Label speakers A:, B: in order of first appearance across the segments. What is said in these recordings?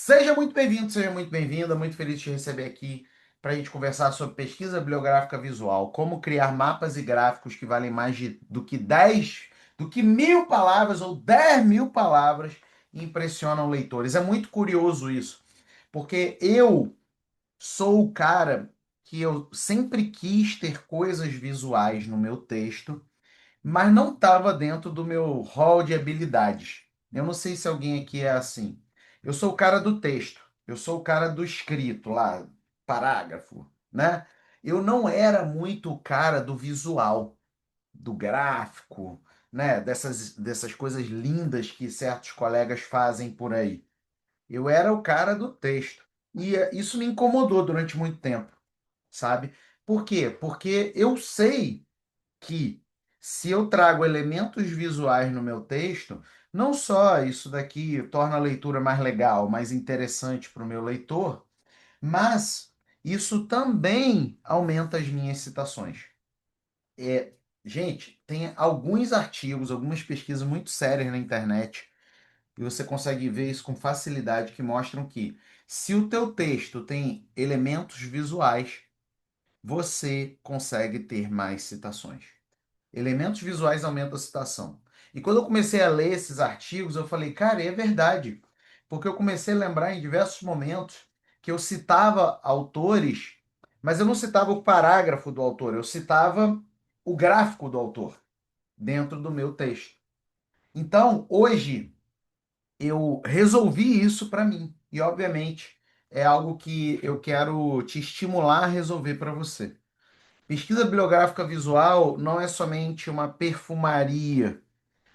A: Seja muito bem-vindo, seja muito bem-vinda. Muito feliz de te receber aqui para a gente conversar sobre pesquisa bibliográfica visual, como criar mapas e gráficos que valem do que 10, do que 1.000 palavras ou 10.000 palavras e impressionam leitores. É muito curioso isso, porque eu sou o cara que eu sempre quis ter coisas visuais no meu texto, mas não estava dentro do meu hall de habilidades. Eu não sei se alguém aqui é assim. Eu sou o cara do texto, eu sou o cara do escrito lá, parágrafo, né? Eu não era muito o cara do visual, do gráfico, né? Dessas coisas lindas que certos colegas fazem por aí. Eu era o cara do texto. E isso me incomodou durante muito tempo, sabe? Por quê? Porque eu sei que se eu trago elementos visuais no meu texto, não só isso daqui torna a leitura mais legal, mais interessante para o meu leitor, mas isso também aumenta as minhas citações. É, gente, tem alguns artigos, algumas pesquisas muito sérias na internet, e você consegue ver isso com facilidade, que mostram que se o teu texto tem elementos visuais, você consegue ter mais citações. Elementos visuais aumentam a citação. E quando eu comecei a ler esses artigos, eu falei, cara, é verdade. Porque eu comecei a lembrar em diversos momentos que eu citava autores, mas eu não citava o parágrafo do autor, eu citava o gráfico do autor dentro do meu texto. Então, hoje, eu resolvi isso para mim. E, obviamente, é algo que eu quero te estimular a resolver para você. Pesquisa bibliográfica visual não é somente uma perfumaria,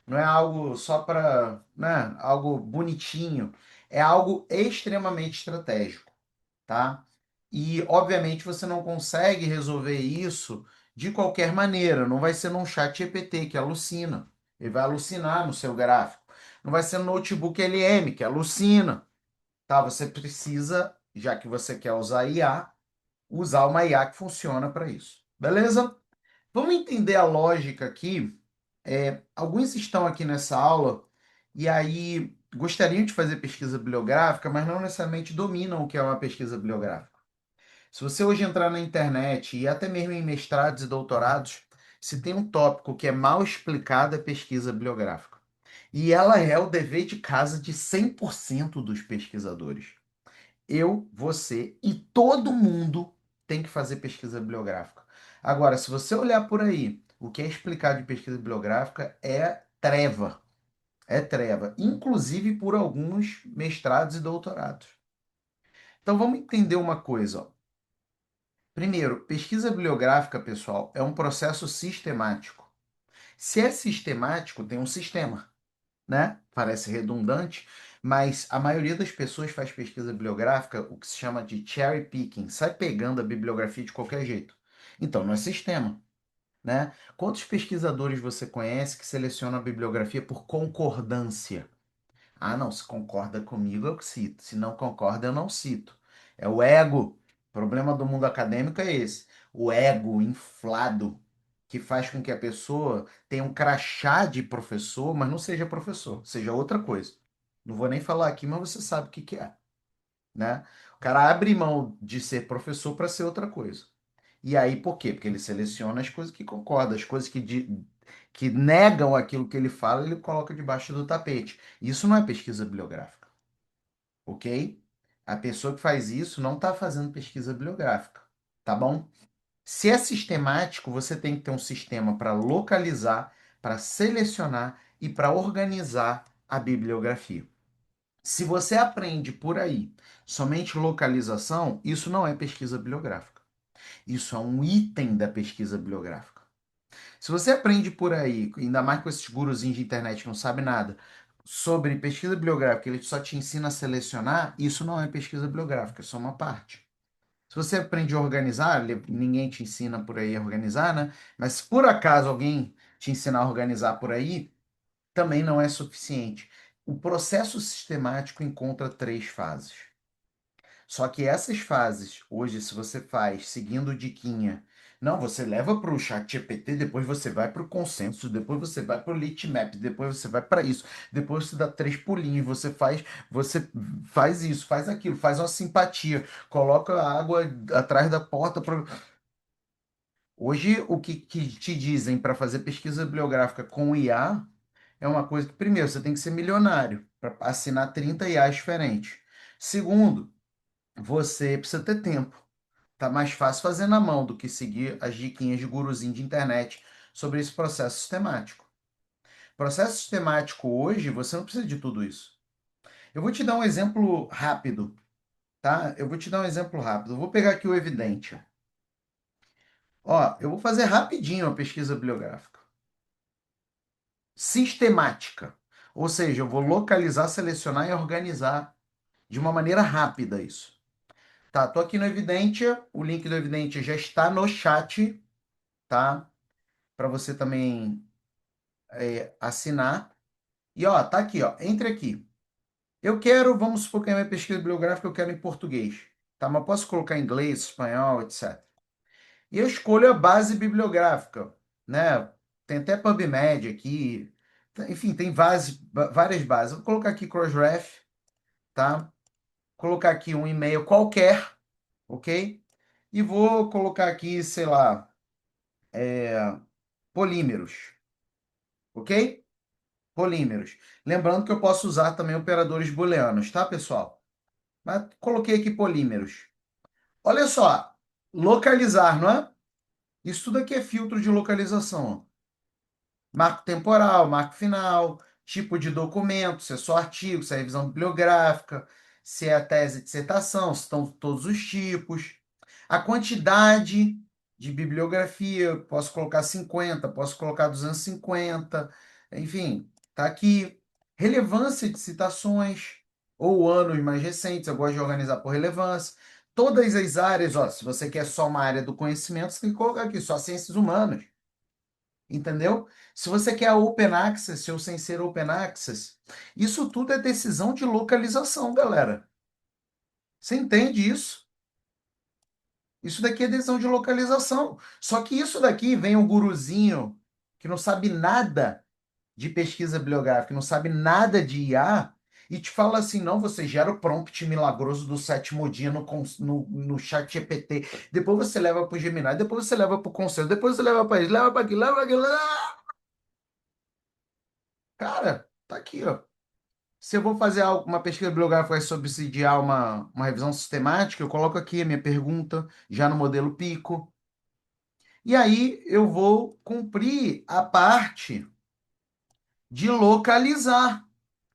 A: não é algo só para, né, algo bonitinho, é algo extremamente estratégico, tá? E obviamente você não consegue resolver isso de qualquer maneira, não vai ser num chat GPT que alucina, ele vai alucinar no seu gráfico. Não vai ser no notebook LM que alucina, tá? Você precisa, já que você quer usar IA, usar uma IA que funciona para isso. Beleza? Vamos entender a lógica aqui. Alguns estão aqui nessa aula e aí gostariam de fazer pesquisa bibliográfica, mas não necessariamente dominam o que é uma pesquisa bibliográfica. Se você hoje entrar na internet e até mesmo em mestrados e doutorados, se tem um tópico que é mal explicado, é pesquisa bibliográfica. E ela é o dever de casa de 100% dos pesquisadores. Eu, você e todo mundo tem que fazer pesquisa bibliográfica. Agora, se você olhar por aí, o que é explicado de pesquisa bibliográfica é treva. É treva, inclusive por alguns mestrados e doutorados. Então vamos entender uma coisa. Ó. Primeiro, pesquisa bibliográfica, pessoal, é um processo sistemático. Se é sistemático, tem um sistema, né? Parece redundante, mas a maioria das pessoas faz pesquisa bibliográfica, o que se chama de cherry picking, sai pegando a bibliografia de qualquer jeito. Então, não é sistema, né? Quantos pesquisadores você conhece que selecionam a bibliografia por concordância? Ah, não, se concorda comigo, eu cito. Se não concorda, eu não cito. É o ego. O problema do mundo acadêmico é esse. O ego inflado, que faz com que a pessoa tenha um crachá de professor, mas não seja professor, seja outra coisa. Não vou nem falar aqui, mas você sabe o que que é, né? O cara abre mão de ser professor para ser outra coisa. E aí, por quê? Porque ele seleciona as coisas que concordam, as coisas que negam aquilo que ele fala, ele coloca debaixo do tapete. Isso não é pesquisa bibliográfica, ok? A pessoa que faz isso não está fazendo pesquisa bibliográfica, tá bom? Se é sistemático, você tem que ter um sistema para localizar, para selecionar e para organizar a bibliografia. Se você aprende por aí somente localização, isso não é pesquisa bibliográfica. Isso é um item da pesquisa bibliográfica. Se você aprende por aí, ainda mais com esses guruzinhos de internet que não sabem nada, sobre pesquisa bibliográfica, ele só te ensina a selecionar, isso não é pesquisa bibliográfica, é só uma parte. Se você aprende a organizar, ninguém te ensina por aí a organizar, né? Mas se por acaso alguém te ensinar a organizar por aí, também não é suficiente. O processo sistemático encontra três fases. Só que essas fases, hoje, se você faz seguindo diquinha Não, você leva para o chat GPT, depois você vai para o consenso, depois você vai para o Litmap, depois você vai para isso, depois você dá três pulinhos, você faz isso, faz aquilo, faz uma simpatia, coloca a água atrás da porta. Hoje, o que te dizem para fazer pesquisa bibliográfica com IA é uma coisa que, primeiro, você tem que ser milionário para assinar 30 IAs diferentes. Segundo, você precisa ter tempo. Tá mais fácil fazer na mão do que seguir as diquinhas de guruzinho de internet sobre esse processo sistemático. Processo sistemático hoje, você não precisa de tudo isso. Eu vou te dar um exemplo rápido, tá? Eu vou te dar um exemplo rápido. Eu vou pegar aqui o Evidente. Ó, eu vou fazer rapidinho a pesquisa bibliográfica. Sistemática. Ou seja, eu vou localizar, selecionar e organizar de uma maneira rápida isso. Tá, tô aqui no Evidente, o link do Evidente já está no chat, tá? Para você também assinar. E ó, tá aqui, ó. Entre aqui. Eu quero, vamos supor que a minha pesquisa bibliográfica eu quero em português, tá? Mas posso colocar em inglês, espanhol, etc. E eu escolho a base bibliográfica, né? Tem até PubMed aqui. Enfim, tem várias bases. Vou colocar aqui Crossref, tá? Colocar aqui um e-mail qualquer, ok? E vou colocar aqui, sei lá, polímeros, ok? Polímeros. Lembrando que eu posso usar também operadores booleanos, tá, pessoal? Mas coloquei aqui polímeros. Olha só, localizar, não é? Isso tudo aqui é filtro de localização. Marco temporal, marco final, tipo de documento, se é só artigo, se é revisão bibliográfica, se é a tese de dissertação, se estão todos os tipos. A quantidade de bibliografia, posso colocar 50, posso colocar 250, enfim, tá aqui. Relevância de citações ou anos mais recentes, eu gosto de organizar por relevância. Todas as áreas, ó, se você quer só uma área do conhecimento, você tem que colocar aqui, só ciências humanas. Entendeu? Se você quer open access ou sem ser open access, isso tudo é decisão de localização, galera. Você entende isso? Isso daqui é decisão de localização. Só que isso daqui vem um guruzinho que não sabe nada de pesquisa bibliográfica, não sabe nada de IA, e te fala assim: não, você gera o prompt milagroso do sétimo dia no chat GPT, depois você leva para o Gemini, depois você leva para o Conselho, depois você leva para isso, leva para aquilo, leva para aquilo. Cara, tá aqui, ó. Se eu vou fazer uma pesquisa bibliográfica sobre subsidiar uma revisão sistemática, eu coloco aqui a minha pergunta, já no modelo Pico. E aí eu vou cumprir a parte de localizar.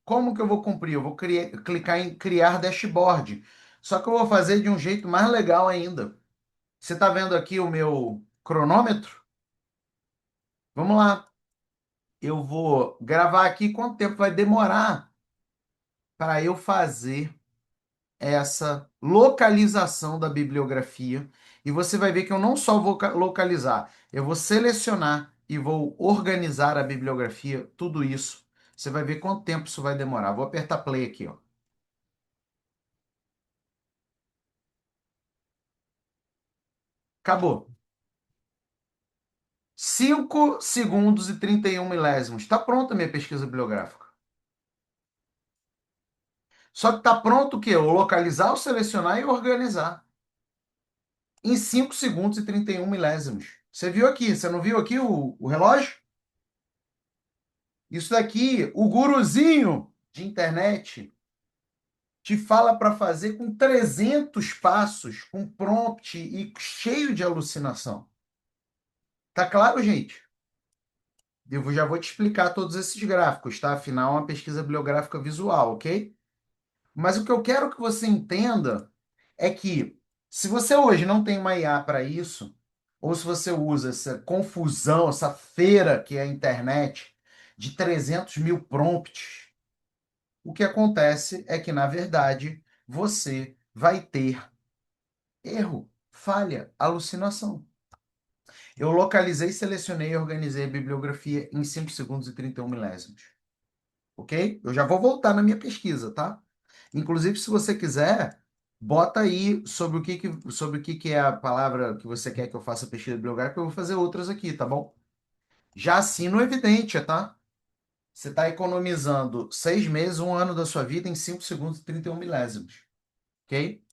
A: Como que eu vou cumprir? Eu vou clicar em criar dashboard. Só que eu vou fazer de um jeito mais legal ainda. Você está vendo aqui o meu cronômetro? Vamos lá. Eu vou gravar aqui quanto tempo vai demorar para eu fazer essa localização da bibliografia e você vai ver que eu não só vou localizar, eu vou selecionar e vou organizar a bibliografia, tudo isso. Você vai ver quanto tempo isso vai demorar. Vou apertar play aqui, ó. Acabou. 5 segundos e 31 milésimos. Está pronta a minha pesquisa bibliográfica. Só que está pronto o quê? Eu localizar, eu selecionar e organizar. Em 5 segundos e 31 milésimos. Você viu aqui? Você não viu aqui o relógio? Isso daqui, o guruzinho de internet te fala para fazer com 300 passos, com prompt e cheio de alucinação. Tá claro, gente? Eu já vou te explicar todos esses gráficos, tá? Afinal, é uma pesquisa bibliográfica visual, ok? Mas o que eu quero que você entenda é que se você hoje não tem uma IA para isso, ou se você usa essa confusão, essa feira que é a internet, de 300 mil prompts, o que acontece é que, na verdade, você vai ter erro, falha, alucinação. Eu localizei, selecionei e organizei a bibliografia em 5 segundos e 31 milésimos. Ok? Eu já vou voltar na minha pesquisa, tá? Inclusive, se você quiser, Bota aí sobre o que é a palavra que você quer que eu faça pesquisa bibliográfica, que eu vou fazer outras aqui, tá bom? Já assino evidente, tá? Você está economizando 6 meses, um ano da sua vida em 5 segundos e 31 milésimos, ok?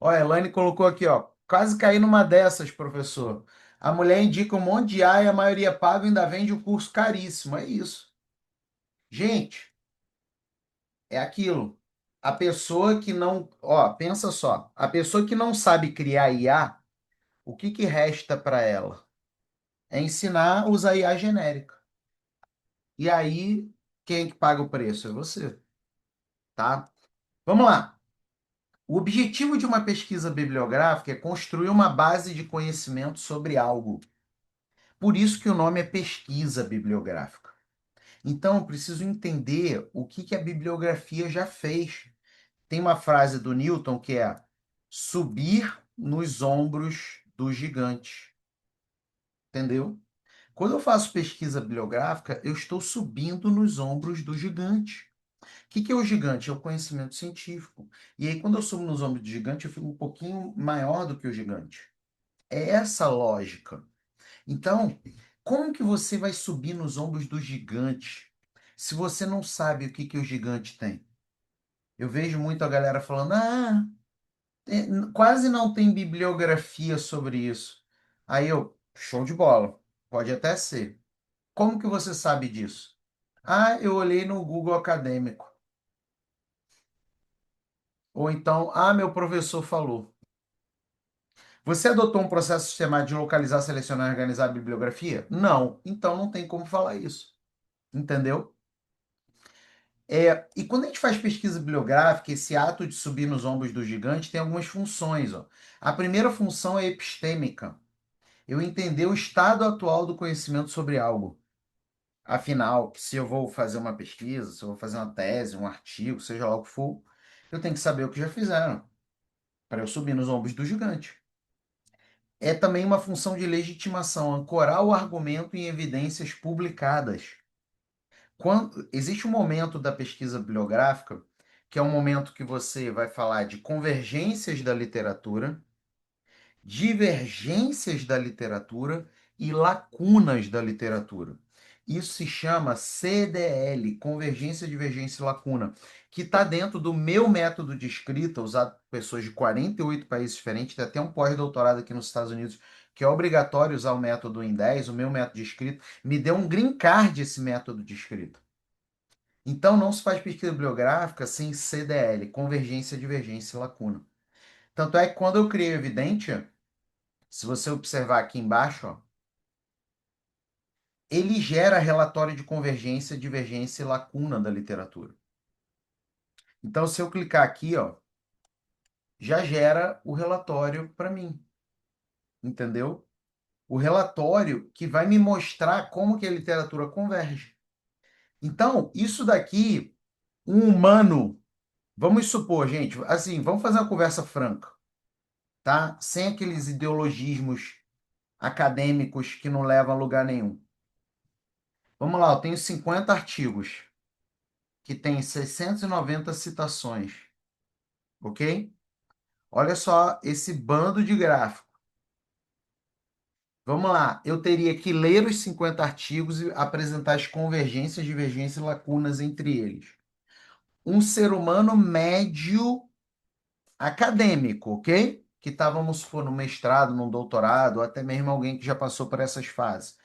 A: Ó, a Elaine colocou aqui, ó. Quase caí numa dessas, professor. A mulher indica um monte de A e a maioria paga e ainda vende o curso caríssimo. É isso. Gente, é aquilo. A pessoa que não. Ó, pensa só. A pessoa que não sabe criar IA, o que que resta para ela? É ensinar a usar IA genérica. E aí, quem é que paga o preço? É você, tá? Vamos lá. O objetivo de uma pesquisa bibliográfica é construir uma base de conhecimento sobre algo. Por isso que o nome é pesquisa bibliográfica. Então, eu preciso entender o que que a bibliografia já fez. Tem uma frase do Newton que é subir nos ombros do gigante. Entendeu? Quando eu faço pesquisa bibliográfica, eu estou subindo nos ombros do gigante. O que que é o gigante? É o conhecimento científico. E aí, quando eu subo nos ombros do gigante, eu fico um pouquinho maior do que o gigante. É essa a lógica. Então, como que você vai subir nos ombros do gigante se você não sabe o que que o gigante tem? Eu vejo muito a galera falando, quase não tem bibliografia sobre isso. Aí eu, show de bola, pode até ser. Como que você sabe disso? Ah, eu olhei no Google Acadêmico. Ou então, meu professor falou. Você adotou um processo sistemático de localizar, selecionar e organizar a bibliografia? Não. Então não tem como falar isso. Entendeu? E quando a gente faz pesquisa bibliográfica, esse ato de subir nos ombros do gigante tem algumas funções. Ó. A primeira função é epistêmica. Eu entender o estado atual do conhecimento sobre algo. Afinal, se eu vou fazer uma pesquisa, se eu vou fazer uma tese, um artigo, seja lá o que for, eu tenho que saber o que já fizeram, para eu subir nos ombros do gigante. É também uma função de legitimação, ancorar o argumento em evidências publicadas. Existe um momento da pesquisa bibliográfica, que é um momento que você vai falar de convergências da literatura, divergências da literatura e lacunas da literatura. Isso se chama CDL, Convergência, Divergência e Lacuna, que está dentro do meu método de escrita, usado por pessoas de 48 países diferentes. Tem até um pós-doutorado aqui nos Estados Unidos, que é obrigatório usar o método em 10, o meu método de escrita. Me deu um green card esse método de escrita. Então, não se faz pesquisa bibliográfica sem CDL, Convergência, Divergência e Lacuna. Tanto é que quando eu criei o Evidente, se você observar aqui embaixo, ó, ele gera relatório de convergência, divergência e lacuna da literatura. Então, se eu clicar aqui, ó, já gera o relatório para mim, entendeu? O relatório que vai me mostrar como que a literatura converge. Então, isso daqui, um humano, vamos supor, gente, assim, vamos fazer uma conversa franca, tá? Sem aqueles ideologismos acadêmicos que não levam a lugar nenhum. Vamos lá, eu tenho 50 artigos que tem 690 citações, ok? Olha só esse bando de gráfico. Vamos lá, eu teria que ler os 50 artigos e apresentar as convergências, divergências e lacunas entre eles. Um ser humano médio acadêmico, ok? Que está, vamos supor, no mestrado, no doutorado, ou até mesmo alguém que já passou por essas fases.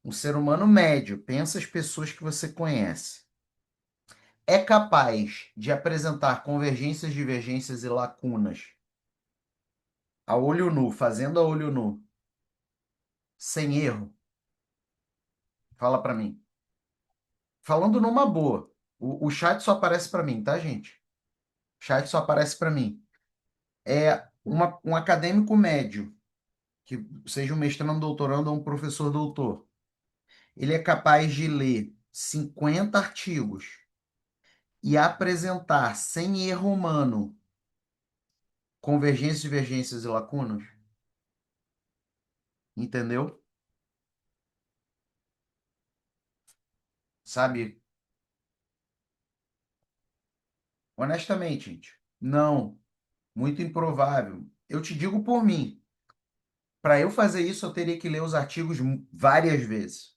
A: Um ser humano médio, pensa as pessoas que você conhece. É capaz de apresentar convergências, divergências e lacunas a olho nu, fazendo a olho nu, sem erro? Fala para mim. Falando numa boa. O chat só aparece para mim, tá, gente? O chat só aparece para mim. É um acadêmico médio, que seja um mestrando, doutorando ou um professor doutor. Ele é capaz de ler 50 artigos e apresentar, sem erro humano, convergências, divergências e lacunas? Entendeu? Sabe? Honestamente, gente, não. muito improvável. Eu te digo por mim, para eu fazer isso, eu teria que ler os artigos várias vezes.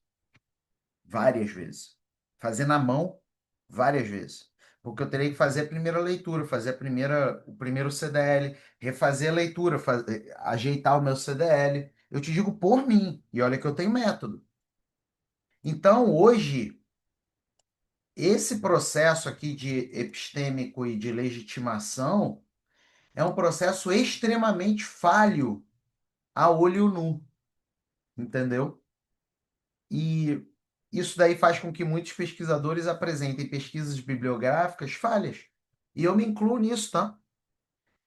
A: Várias vezes. Fazer na mão várias vezes. Porque eu teria que fazer a primeira leitura, fazer o primeiro CDL, refazer a leitura, ajeitar o meu CDL. Eu te digo por mim, e olha que eu tenho método. Então, hoje, esse processo aqui de epistêmico e de legitimação é um processo extremamente falho a olho nu, entendeu? E isso daí faz com que muitos pesquisadores apresentem pesquisas bibliográficas falhas. E eu me incluo nisso, tá?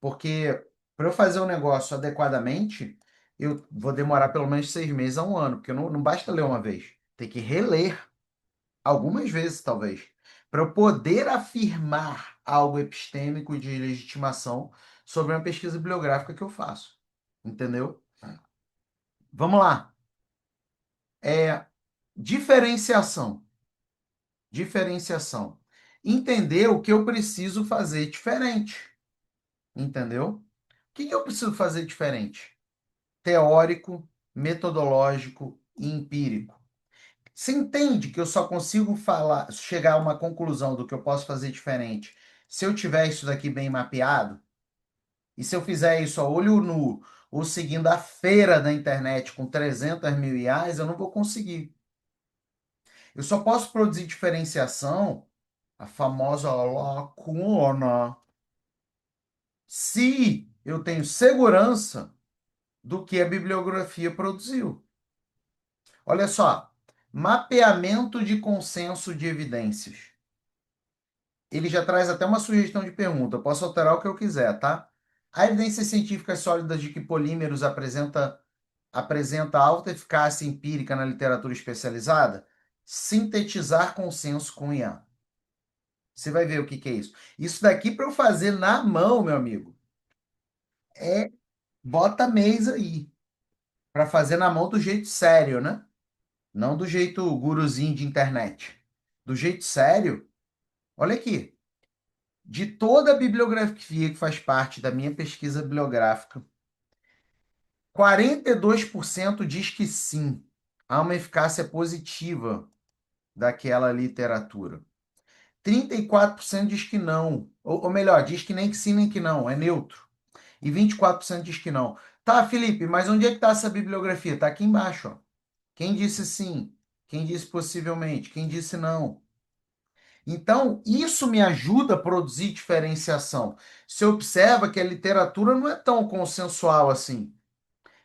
A: Porque para eu fazer o negócio adequadamente, eu vou demorar pelo menos 6 meses a um ano, porque não basta ler uma vez. Tem que reler algumas vezes, talvez, para eu poder afirmar algo epistêmico de legitimação sobre uma pesquisa bibliográfica que eu faço. Entendeu? Vamos lá. É diferenciação. Diferenciação. Entender o que eu preciso fazer diferente. Entendeu? O que eu preciso fazer diferente? Teórico, metodológico e empírico. Você entende que eu só consigo falar, chegar a uma conclusão do que eu posso fazer diferente se eu tiver isso daqui bem mapeado? E se eu fizer isso a olho nu ou seguindo a feira da internet com 300 mil IAs, eu não vou conseguir. Eu só posso produzir diferenciação, a famosa lacuna, se eu tenho segurança do que a bibliografia produziu. Olha só, mapeamento de consenso de evidências. Ele já traz até uma sugestão de pergunta. Eu posso alterar o que eu quiser, tá? Há evidências científicas sólidas de que polímeros apresenta alta eficácia empírica na literatura especializada? Sintetizar consenso com IA. Você vai ver o que que é isso. Isso daqui para eu fazer na mão, meu amigo, é bota mês aí. Para fazer na mão do jeito sério, né? Não do jeito guruzinho de internet. Do jeito sério. Olha aqui. De toda a bibliografia que faz parte da minha pesquisa bibliográfica, 42% diz que sim, há uma eficácia positiva daquela literatura. 34% diz que não, ou melhor, diz que nem que sim nem que não, é neutro. E 24% diz que não. Tá, Felipe, mas onde é que está essa bibliografia? Está aqui embaixo, ó. Quem disse sim? Quem disse possivelmente? Quem disse não? Então, isso me ajuda a produzir diferenciação. Você observa que a literatura não é tão consensual assim.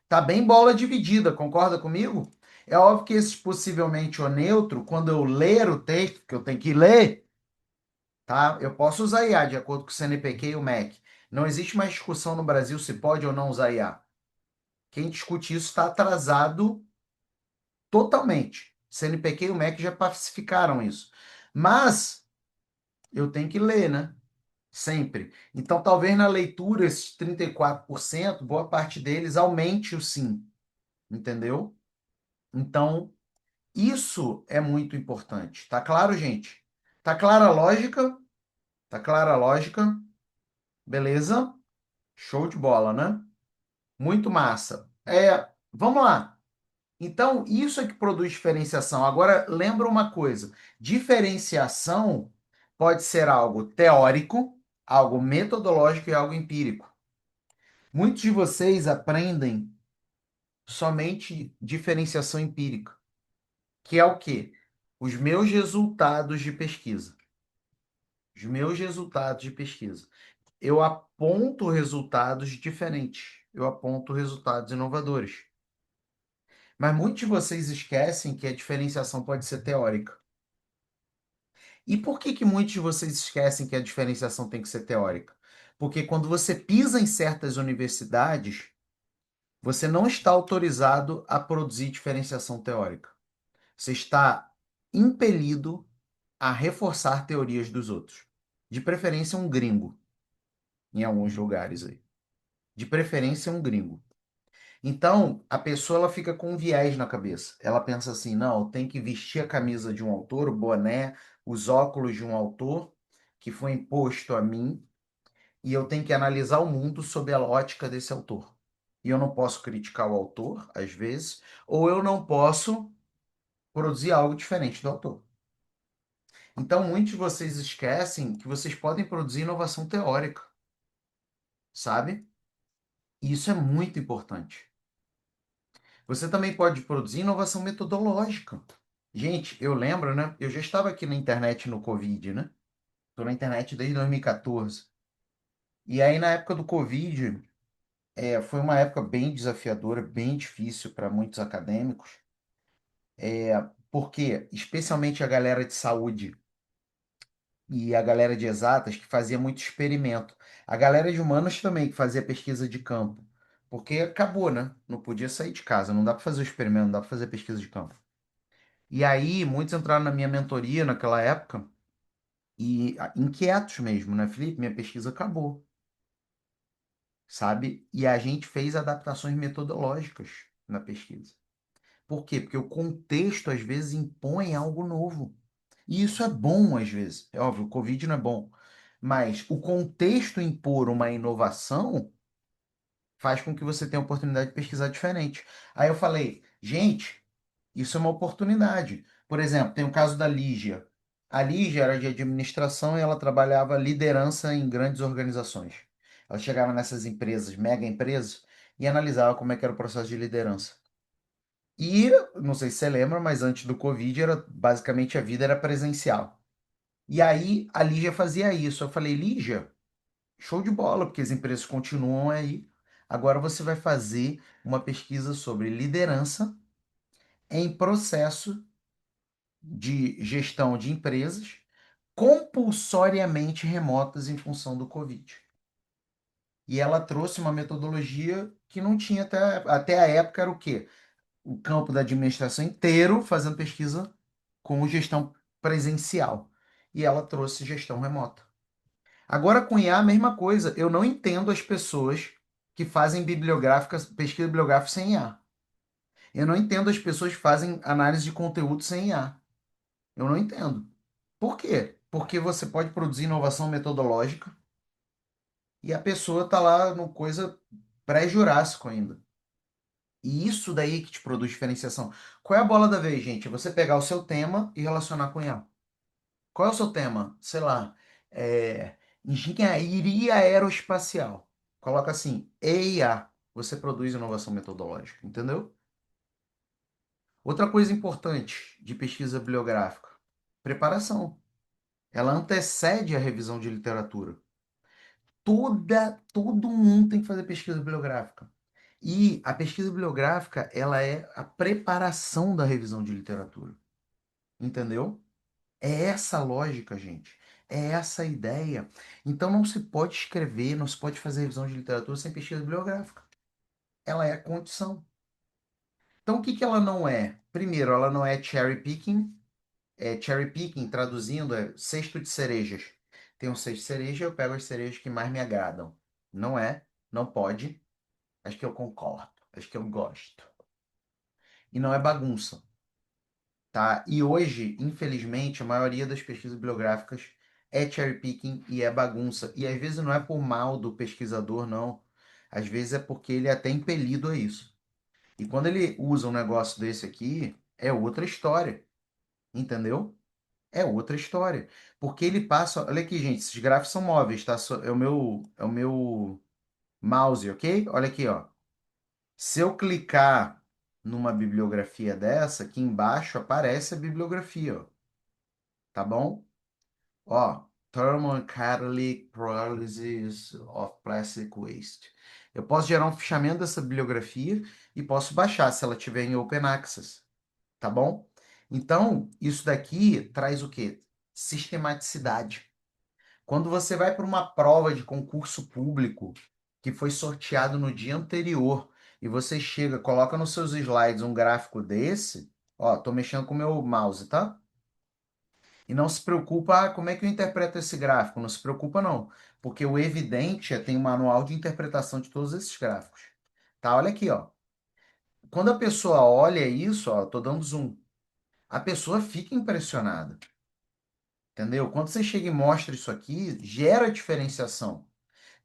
A: Tá bem bola dividida, concorda comigo? É óbvio que esse possivelmente ou neutro, quando eu ler o texto, que eu tenho que ler, tá? Eu posso usar IA de acordo com o CNPq e o MEC. Não existe mais discussão no Brasil se pode ou não usar IA. Quem discute isso está atrasado totalmente. CNPq e o MEC já pacificaram isso. Mas eu tenho que ler, né? Sempre. Então, talvez na leitura, esses 34%, boa parte deles aumente o sim. Entendeu? Então, isso é muito importante. Tá claro, gente? Tá clara a lógica? Tá clara a lógica? Beleza? Show de bola, né? Muito massa. Vamos lá. Então, isso é que produz diferenciação. Agora, lembra uma coisa: diferenciação pode ser algo teórico, algo metodológico e algo empírico. Muitos de vocês aprendem somente diferenciação empírica, que é o quê? Os meus resultados de pesquisa. Os meus resultados de pesquisa. Eu aponto resultados diferentes. Eu aponto resultados inovadores. Mas muitos de vocês esquecem que a diferenciação pode ser teórica. E por que que muitos de vocês esquecem que a diferenciação tem que ser teórica? Porque quando você pisa em certas universidades, você não está autorizado a produzir diferenciação teórica. Você está impelido a reforçar teorias dos outros. De preferência, um gringo, em alguns lugares aí. De preferência, um gringo. Então, a pessoa ela fica com um viés na cabeça. Ela pensa assim: não, tem que vestir a camisa de um autor, o boné, os óculos de um autor que foi imposto a mim, e eu tenho que analisar o mundo sob a ótica desse autor. E eu não posso criticar o autor, às vezes, ou eu não posso produzir algo diferente do autor. Então, muitos de vocês esquecem que vocês podem produzir inovação teórica, sabe? E isso é muito importante. Você também pode produzir inovação metodológica. Gente, eu lembro, né? Eu já estava aqui na internet no Covid, né? Estou na internet desde 2014. E aí, na época do Covid, foi uma época bem desafiadora, bem difícil para muitos acadêmicos, porque, especialmente a galera de saúde e a galera de exatas, que fazia muito experimento. A galera de humanos também, que fazia pesquisa de campo. Porque acabou, né? Não podia sair de casa, não dá para fazer o experimento, não dá para fazer pesquisa de campo. E aí, muitos entraram na minha mentoria naquela época, e inquietos mesmo, né, Felipe? Minha pesquisa acabou, sabe? E a gente fez adaptações metodológicas na pesquisa. Por quê? Porque o contexto, às vezes, impõe algo novo. E isso é bom, às vezes. É óbvio, o Covid não é bom. Mas o contexto impor uma inovação faz com que você tenha a oportunidade de pesquisar diferente. Aí eu falei, gente, isso é uma oportunidade. Por exemplo, tem o caso da Lígia. A Lígia era de administração e ela trabalhava liderança em grandes organizações. Ela chegava nessas empresas, mega empresas, e analisava como é que era o processo de liderança. E, não sei se você lembra, mas antes do Covid, era basicamente a vida era presencial. E aí a Lígia fazia isso. Eu falei, Lígia, show de bola, porque as empresas continuam aí. Agora você vai fazer uma pesquisa sobre liderança em processo de gestão de empresas compulsoriamente remotas em função do Covid. E ela trouxe uma metodologia que não tinha até a época, era o quê? O campo da administração inteiro fazendo pesquisa com gestão presencial. E ela trouxe gestão remota. Agora, com IA, a mesma coisa. Eu não entendo as pessoas que fazem pesquisa bibliográfica sem IA. Eu não entendo as pessoas que fazem análise de conteúdo sem IA. Eu não entendo. Por quê? Porque você pode produzir inovação metodológica e a pessoa está lá no coisa pré-jurássico ainda. E isso daí que te produz diferenciação. Qual é a bola da vez, gente? É você pegar o seu tema e relacionar com IA. Qual é o seu tema? Sei lá, engenharia aeroespacial. Coloca assim, EIA. Você produz inovação metodológica, entendeu? Outra coisa importante de pesquisa bibliográfica, preparação. Ela antecede a revisão de literatura. Todo mundo tem que fazer pesquisa bibliográfica. E a pesquisa bibliográfica, ela é a preparação da revisão de literatura. Entendeu? É essa a lógica, gente. É essa a ideia. Então não se pode escrever, não se pode fazer revisão de literatura sem pesquisa bibliográfica. Ela é a condição. Então o que que ela não é? Primeiro, ela não é cherry picking. Cherry picking, traduzindo, é cesto de cerejas. Tem um cesto de cereja, eu pego as cerejas que mais me agradam. Não é, não pode. Acho que eu concordo. Acho que eu gosto. E não é bagunça. Tá? E hoje, infelizmente, a maioria das pesquisas bibliográficas é cherry picking e é bagunça. E às vezes não é por mal do pesquisador, não. Às vezes é porque ele é até impelido a isso. E quando ele usa um negócio desse aqui, é outra história. Entendeu? É outra história. Porque ele passa. Olha aqui, gente, esses gráficos são móveis, tá? É o meu mouse, ok? Olha aqui, ó. Se eu clicar numa bibliografia dessa, aqui embaixo aparece a bibliografia, ó. Tá bom? Ó, Thermocatalytic Pyrolysis of Plastic Waste. Eu posso gerar um fichamento dessa bibliografia e posso baixar se ela tiver em Open Access, tá bom? Então, isso daqui traz o quê? Sistematicidade. Quando você vai para uma prova de concurso público que foi sorteado no dia anterior e você chega, coloca nos seus slides um gráfico desse, ó, tô mexendo com o meu mouse, tá? E não se preocupa, como é que eu interpreto esse gráfico? Não se preocupa, não. Porque o Evidentia tem um manual de interpretação de todos esses gráficos. Tá? Olha aqui, ó. Quando a pessoa olha isso, ó, tô dando zoom, a pessoa fica impressionada. Entendeu? Quando você chega e mostra isso aqui, gera diferenciação.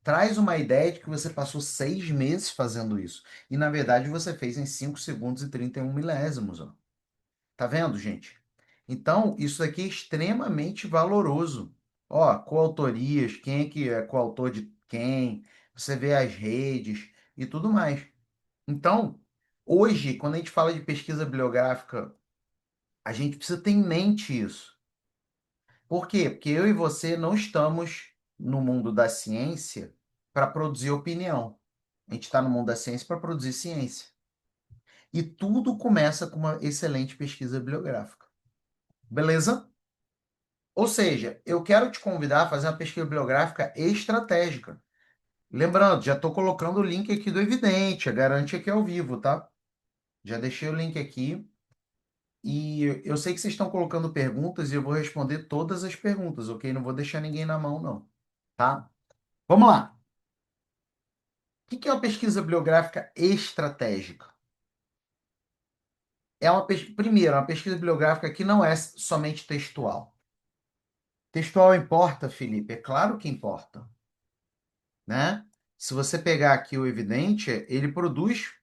A: traz uma ideia de que você passou 6 meses fazendo isso. E, na verdade, você fez em 5 segundos e 31 milésimos. Ó. Tá vendo, gente? Então, isso aqui é extremamente valoroso. Ó, coautorias, quem é que é coautor de quem, você vê as redes e tudo mais. Então, hoje, quando a gente fala de pesquisa bibliográfica, a gente precisa ter em mente isso. Por quê? Porque eu e você não estamos no mundo da ciência para produzir opinião. A gente está no mundo da ciência para produzir ciência. E tudo começa com uma excelente pesquisa bibliográfica. Beleza? Ou seja, eu quero te convidar a fazer uma pesquisa bibliográfica estratégica. Lembrando, já estou colocando o link aqui do Evidente, garante aqui ao vivo, tá? Já deixei o link aqui. E eu sei que vocês estão colocando perguntas e eu vou responder todas as perguntas, ok? Não vou deixar ninguém na mão, não. Tá? Vamos lá. O que é uma pesquisa bibliográfica estratégica? Primeiro, uma pesquisa bibliográfica que não é somente textual. Textual importa, Felipe? É claro que importa, né? Se você pegar aqui o Evidente, ele produz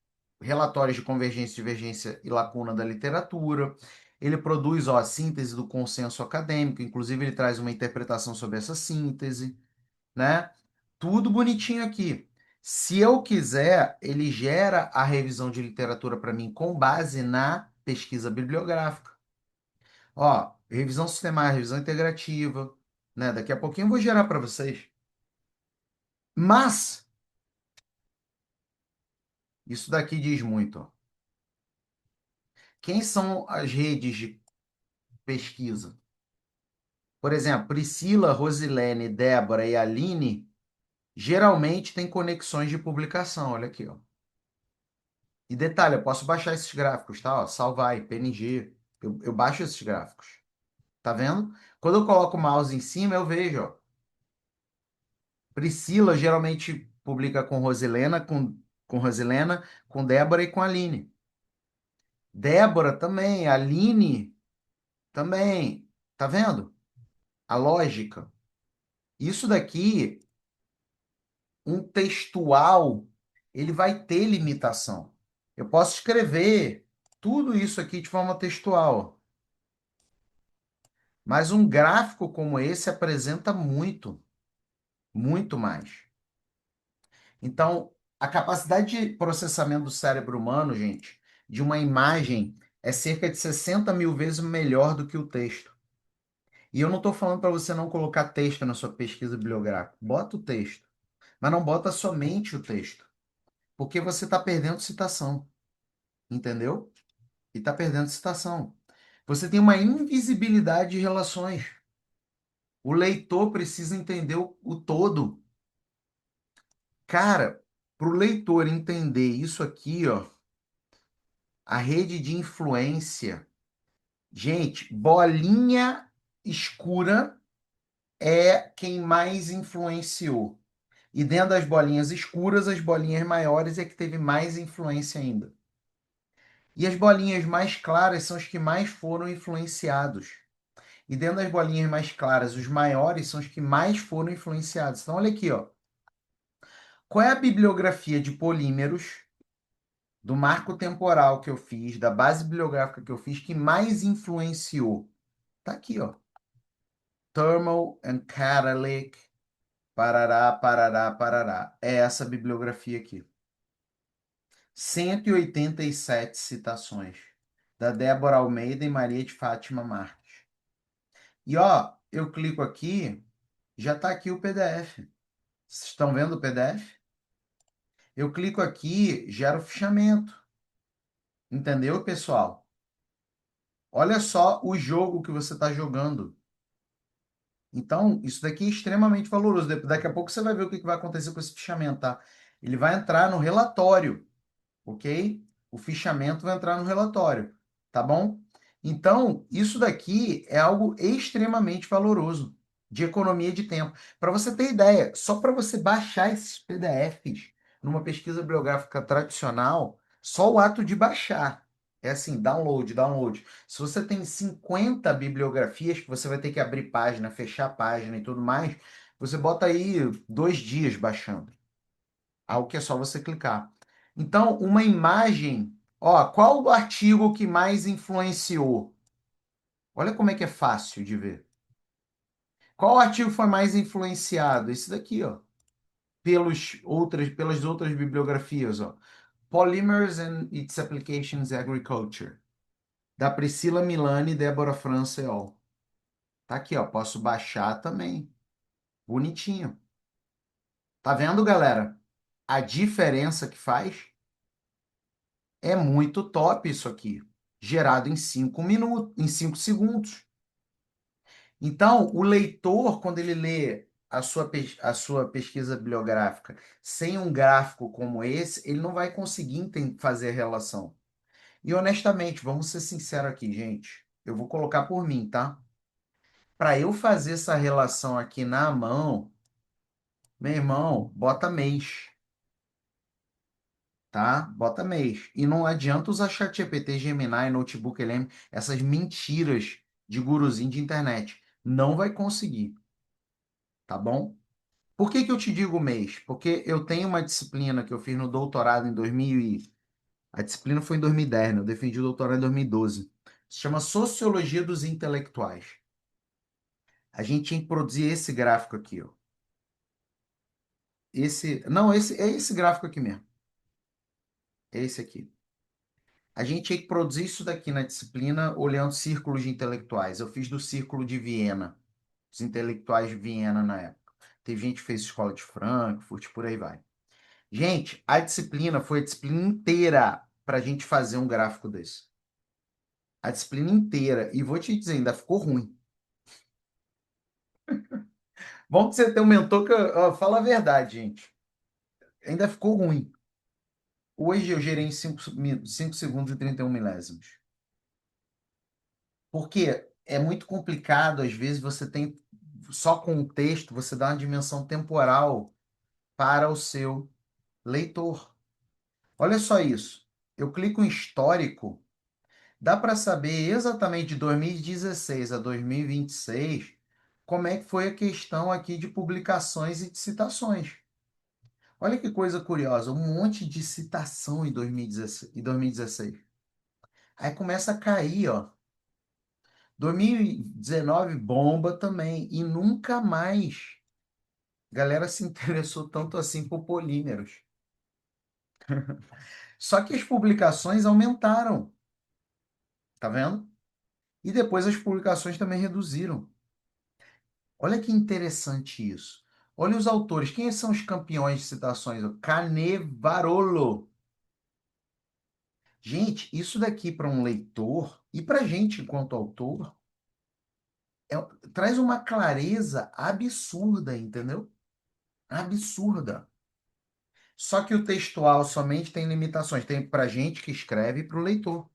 A: relatórios de convergência, divergência e lacuna da literatura. Ele produz, ó, a síntese do consenso acadêmico, inclusive ele traz uma interpretação sobre essa síntese, né? Tudo bonitinho aqui. Se eu quiser, ele gera a revisão de literatura para mim com base na pesquisa bibliográfica. Ó, revisão sistemática, revisão integrativa, né? Daqui a pouquinho eu vou gerar para vocês. Mas isso daqui diz muito. Ó. Quem são as redes de pesquisa? Por exemplo, Priscila, Rosilene, Débora e Aline geralmente têm conexões de publicação. Olha aqui, ó. E detalhe, eu posso baixar esses gráficos, tá? Ó, salvar em PNG. Eu baixo esses gráficos. Tá vendo? Quando eu coloco o mouse em cima, eu vejo, ó. Priscila geralmente publica com Rosilena, com Débora e com Aline. Débora também, Aline também. Tá vendo? A lógica. Isso daqui, um textual, ele vai ter limitação. Eu posso escrever tudo isso aqui de forma textual, mas um gráfico como esse apresenta muito, muito mais. Então, a capacidade de processamento do cérebro humano, gente, de uma imagem é cerca de 60 mil vezes melhor do que o texto. E eu não estou falando para você não colocar texto na sua pesquisa bibliográfica. Bota o texto, mas não bota somente o texto, porque você está perdendo citação, entendeu? E está perdendo citação. Você tem uma invisibilidade de relações. O leitor precisa entender o todo. Cara, para o leitor entender isso aqui, ó, a rede de influência. Gente, bolinha escura é quem mais influenciou. E dentro das bolinhas escuras, as bolinhas maiores é que teve mais influência ainda. E as bolinhas mais claras são os que mais foram influenciados. E dentro das bolinhas mais claras, os maiores são os que mais foram influenciados. Então, olha aqui, ó. Qual é a bibliografia de polímeros do marco temporal que eu fiz, da base bibliográfica que eu fiz, que mais influenciou? Tá aqui, ó. Thermal and Catalytic, parará, parará, parará. É essa bibliografia aqui. 187 citações, da Débora Almeida e Maria de Fátima Marques. E ó, eu clico aqui, já está aqui o PDF. Vocês estão vendo o PDF? Eu clico aqui, gera o fichamento. Entendeu, pessoal? Olha só o jogo que você está jogando. Então, isso daqui é extremamente valoroso. Daqui a pouco você vai ver o que vai acontecer com esse fichamento, tá? Ele vai entrar no relatório, ok? O fichamento vai entrar no relatório, tá bom? Então, isso daqui é algo extremamente valoroso, de economia de tempo. Para você ter ideia, só para você baixar esses PDFs numa pesquisa bibliográfica tradicional, só o ato de baixar. É assim, download, download. Se você tem 50 bibliografias, que você vai ter que abrir página, fechar página e tudo mais, Você bota aí 2 dias baixando. Algo que é só você clicar. Então, uma imagem. Ó, qual o artigo que mais influenciou? Olha como é que é fácil de ver. Qual artigo foi mais influenciado? Esse daqui, ó. Pelas outras bibliografias, ó. Polymers and its Applications in Agriculture, da Priscila Milani e Débora França et al. Tá aqui, ó. Posso baixar também. Bonitinho. Tá vendo, galera? A diferença que faz é muito top isso aqui. Gerado em 5 minutos, em 5 segundos. Então, o leitor, quando ele lê a sua pesquisa bibliográfica sem um gráfico como esse, ele não vai conseguir fazer a relação. E honestamente, vamos ser sinceros aqui, gente. Eu vou colocar por mim, tá? Para eu fazer essa relação aqui na mão, meu irmão, bota mês, tá? Bota mês. E não adianta usar ChatGPT, Gemini, Notebook LM, essas mentiras de guruzinho de internet. Não vai conseguir, tá bom? Por que que eu te digo mês? Porque eu tenho uma disciplina que eu fiz no doutorado em 2000 e... A disciplina foi em 2010, né? Eu defendi o doutorado em 2012. Se chama Sociologia dos Intelectuais. A gente tinha que produzir esse gráfico aqui, ó. Não, esse é esse gráfico aqui mesmo. É esse aqui. A gente tinha que produzir isso daqui na disciplina olhando círculos de intelectuais. Eu fiz do Círculo de Viena, os intelectuais de Viena na época. Teve gente que fez Escola de Frankfurt, por aí vai. Gente, a disciplina foi a disciplina inteira para a gente fazer um gráfico desse. A disciplina inteira. E vou te dizer, ainda ficou ruim. Bom que você tem um mentor que, ó, fala a verdade, gente. Ainda ficou ruim. Hoje eu gerei em 5 segundos e 31 milésimos. Porque é muito complicado, às vezes você tem só com o texto, você dá uma dimensão temporal para o seu leitor. Olha só isso. Eu clico em histórico, dá para saber exatamente de 2016 a 2026 como é que foi a questão aqui de publicações e de citações. Olha que coisa curiosa, um monte de citação em 2016, em 2016. Aí começa a cair, ó. 2019 bomba também e nunca mais a galera se interessou tanto assim por polímeros. Só que as publicações aumentaram, tá vendo? E depois as publicações também reduziram. Olha que interessante isso. Olha os autores. Quem são os campeões de citações? O Canevarolo. Gente, isso daqui para um leitor e para a gente enquanto autor traz uma clareza absurda, entendeu? Absurda. Só que o textual somente tem limitações. Tem para a gente que escreve e para o leitor.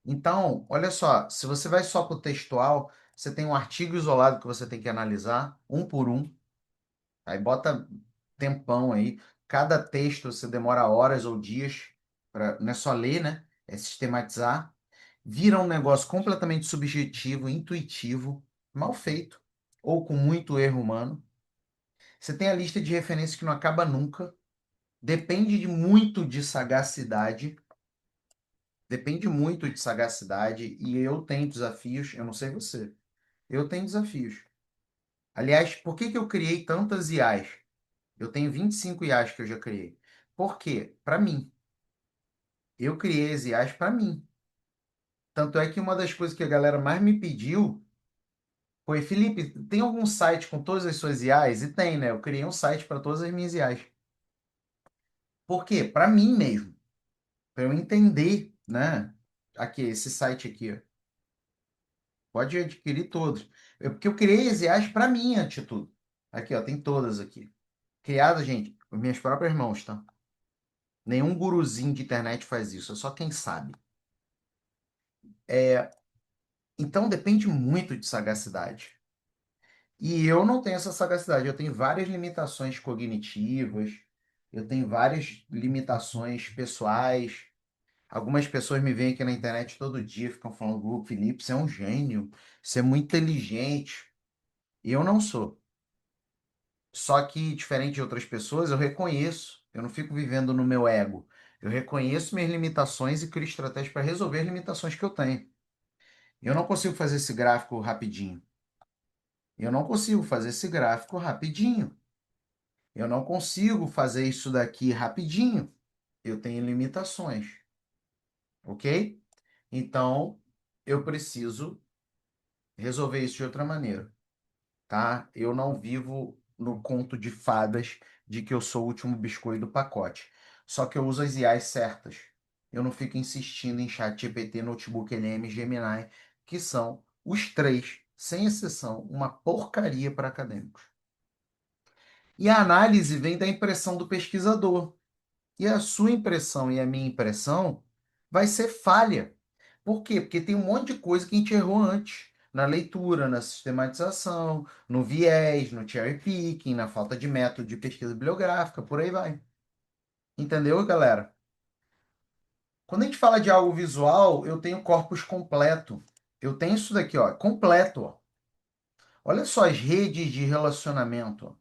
A: Então, olha só, se você vai só para o textual, você tem um artigo isolado que você tem que analisar, um por um. Aí bota tempão aí. Cada texto você demora horas ou dias para, não é só ler, né? É sistematizar. Vira um negócio completamente subjetivo, intuitivo, mal feito, ou com muito erro humano. Você tem a lista de referências que não acaba nunca. Depende de muito de sagacidade. Depende muito de sagacidade. E eu tenho desafios. Eu não sei você. Eu tenho desafios. Aliás, por que que eu criei tantas IAs? Eu tenho 25 IAs que eu já criei. Por quê? Para mim. Eu criei as IAs para mim. Tanto é que uma das coisas que a galera mais me pediu foi, Felipe, tem algum site com todas as suas IAs? E tem, né? Eu criei um site para todas as minhas IAs. Por quê? Para mim mesmo. Para eu entender, né? Aqui, esse site aqui, ó. Pode adquirir todos. Porque eu criei as IAs para mim, antes de tudo. Aqui, ó, tem todas aqui. Criadas, gente, por minhas próprias mãos, tá? Nenhum guruzinho de internet faz isso, é só quem sabe. É, então depende muito de sagacidade. E eu não tenho essa sagacidade, eu tenho várias limitações cognitivas, eu tenho várias limitações pessoais. Algumas pessoas me veem aqui na internet todo dia, ficam falando, Felipe, você é um gênio, você é muito inteligente. E eu não sou. Só que, diferente de outras pessoas, eu reconheço, eu não fico vivendo no meu ego. Eu reconheço minhas limitações e crio estratégias para resolver as limitações que eu tenho. Eu não consigo fazer esse gráfico rapidinho. Eu não consigo fazer esse gráfico rapidinho. Eu não consigo fazer isso daqui rapidinho. Eu tenho limitações, ok? Então, eu preciso resolver isso de outra maneira, tá? Eu não vivo no conto de fadas de que eu sou o último biscoito do pacote. Só que eu uso as IAs certas. Eu não fico insistindo em ChatGPT, Notebook LM, Gemini, que são os três, sem exceção, uma porcaria para acadêmicos. E a análise vem da impressão do pesquisador. E a sua impressão e a minha impressão vai ser falha. Por quê? Porque tem um monte de coisa que a gente errou antes. Na leitura, na sistematização, no viés, no cherry picking, na falta de método de pesquisa bibliográfica, por aí vai. Entendeu, galera? Quando a gente fala de algo visual, eu tenho corpus completo. Eu tenho isso daqui, ó, completo, ó. Olha só as redes de relacionamento, ó.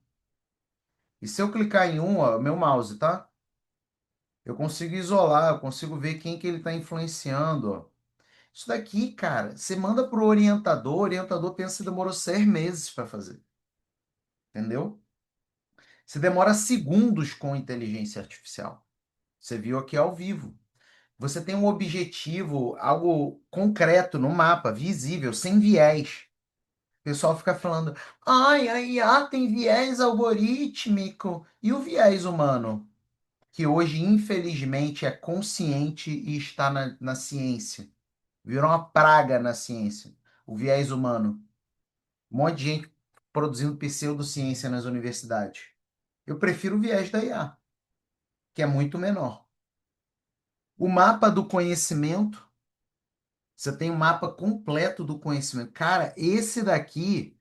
A: E se eu clicar em um, ó, meu mouse, tá? Eu consigo isolar, eu consigo ver quem que ele está influenciando, ó. Isso daqui, cara, você manda para o orientador pensa que demorou 6 meses para fazer, entendeu? Você demora segundos com inteligência artificial. Você viu aqui ao vivo. Você tem um objetivo, algo concreto no mapa, visível, sem viés. O pessoal fica falando, ai, a IA tem viés algorítmico. E o viés humano? Que hoje, infelizmente, é consciente e está na ciência. Virou uma praga na ciência. O viés humano. Um monte de gente produzindo pseudociência nas universidades. Eu prefiro o viés da IA, que é muito menor. O mapa do conhecimento, você tem um mapa completo do conhecimento. Cara, esse daqui,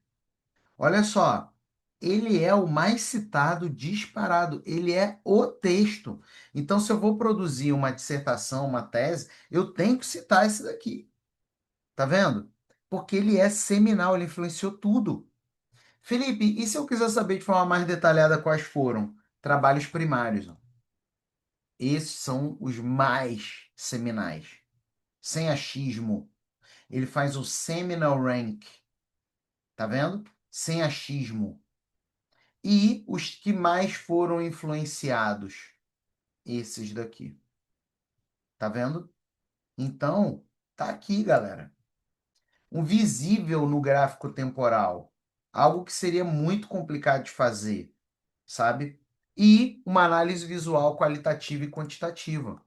A: olha só, ele é o mais citado disparado, ele é o texto. Então, se eu vou produzir uma dissertação, uma tese, eu tenho que citar esse daqui. Tá vendo? Porque ele é seminal, ele influenciou tudo. Felipe, e se eu quiser saber de forma mais detalhada quais foram? Trabalhos primários, ó. Esses são os mais seminais. Sem achismo. Ele faz o seminal rank. Tá vendo? Sem achismo. E os que mais foram influenciados? Esses daqui. Tá vendo? Então, tá aqui, galera. Um visível no gráfico temporal. Algo que seria muito complicado de fazer, sabe? E uma análise visual qualitativa e quantitativa,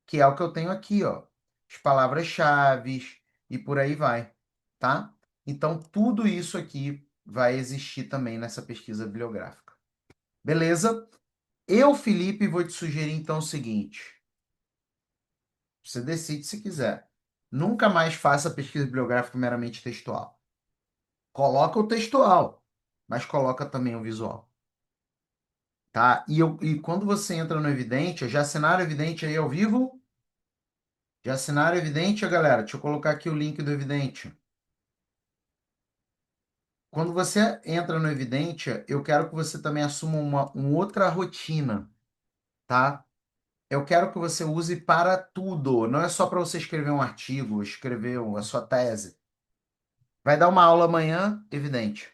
A: que é o que eu tenho aqui, ó. As palavras-chave e por aí vai, tá? Então, tudo isso aqui vai existir também nessa pesquisa bibliográfica. Beleza? Eu, Felipe, vou te sugerir então o seguinte: você decide se quiser. Nunca mais faça pesquisa bibliográfica meramente textual. Coloca o textual, mas coloca também o visual, tá? E quando você entra no Evidente, já assinaram o Evidente aí ao vivo? Já assinaram o Evidente, galera? Deixa eu colocar aqui o link do Evidente. Quando você entra no Evidente, eu quero que você também assuma uma outra rotina, tá? Eu quero que você use para tudo. Não é só para você escrever um artigo, escrever a sua tese. Vai dar uma aula amanhã, Evidente.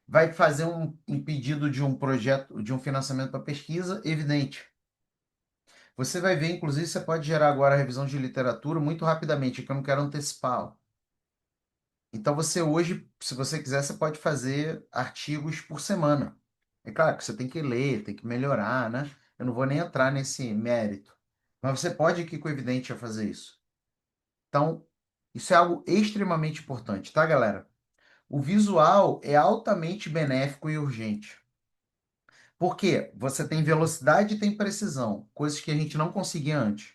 A: Vai fazer um pedido de um projeto, de um financiamento para pesquisa, Evidente. Você vai ver, inclusive, você pode gerar agora a revisão de literatura muito rapidamente, que eu não quero antecipar. Então, você hoje, se você quiser, você pode fazer artigos por semana. É claro que você tem que ler, tem que melhorar, né? Eu não vou nem entrar nesse mérito. Mas você pode aqui com o Evidente a fazer isso. Então, isso é algo extremamente importante, tá, galera? O visual é altamente benéfico e urgente. Por quê? Você tem velocidade e tem precisão, coisas que a gente não conseguia antes.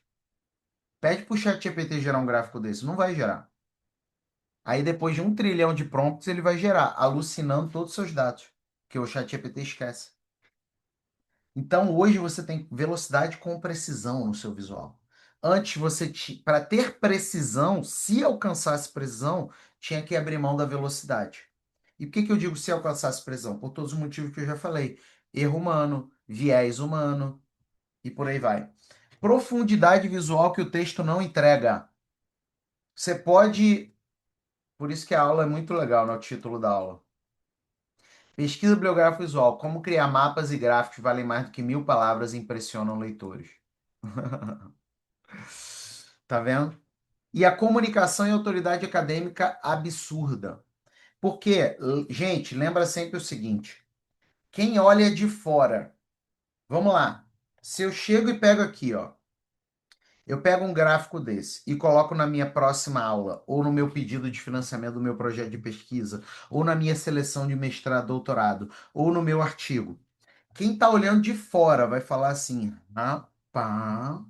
A: Pede para o ChatGPT gerar um gráfico desse, não vai gerar. Aí depois de 1 trilhão de prompts ele vai gerar, alucinando todos os seus dados, que o ChatGPT esquece. Então hoje você tem velocidade com precisão no seu visual. Antes você para ter precisão, se alcançasse precisão, tinha que abrir mão da velocidade. E por que que eu digo se alcançasse precisão? Por todos os motivos que eu já falei. Erro humano, viés humano e por aí vai. Profundidade visual que o texto não entrega. Você pode. Por isso que a aula é muito legal, no título da aula. Pesquisa bibliográfica visual. Como criar mapas e gráficos que valem mais do que 1.000 palavras e impressionam leitores. Tá vendo? E a comunicação e autoridade acadêmica absurda. Porque, gente, lembra sempre o seguinte: quem olha de fora, vamos lá. Se eu chego e pego aqui, ó, eu pego um gráfico desse e coloco na minha próxima aula, ou no meu pedido de financiamento do meu projeto de pesquisa, ou na minha seleção de mestrado, doutorado, ou no meu artigo. Quem está olhando de fora vai falar assim: rapaz,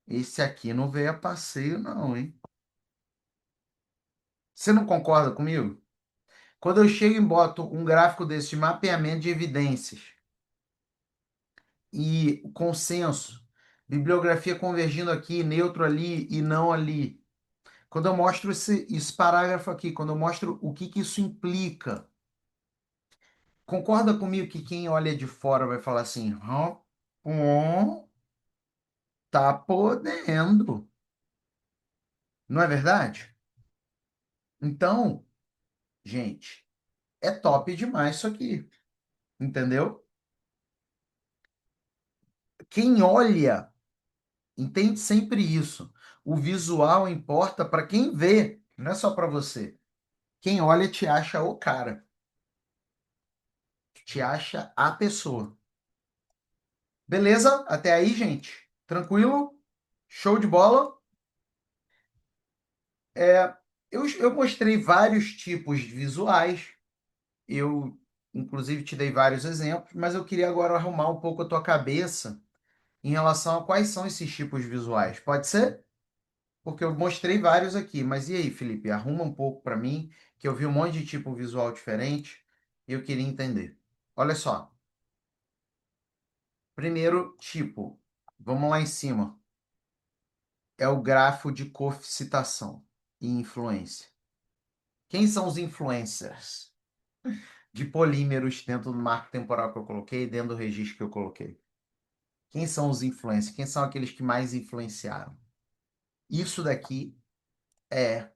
A: esse aqui não veio a passeio, não, hein? Você não concorda comigo? Quando eu chego e boto um gráfico desse de mapeamento de evidências e consenso, bibliografia convergindo aqui, neutro ali e não ali. Quando eu mostro esse parágrafo aqui, quando eu mostro o que isso implica, concorda comigo que quem olha de fora vai falar assim: tá podendo. Não é verdade? Então, gente, é top demais isso aqui. Entendeu? Quem olha, entende sempre isso. O visual importa para quem vê, não é só para você. Quem olha te acha o cara, te acha a pessoa. Beleza? Até aí, gente? Tranquilo? Show de bola? É, eu mostrei vários tipos de visuais. Eu, inclusive, te dei vários exemplos, mas eu queria agora arrumar um pouco a tua cabeça em relação a quais são esses tipos visuais. Pode ser? Porque eu mostrei vários aqui, mas e aí, Felipe? Arruma um pouco para mim, que eu vi um monte de tipo visual diferente e eu queria entender. Olha só. Primeiro tipo, vamos lá em cima, é o grafo de cofacitação e influência. Quem são os influencers de polímeros dentro do marco temporal que eu coloquei, dentro do registro que eu coloquei? Quem são os influencers? Quem são aqueles que mais influenciaram? Isso daqui é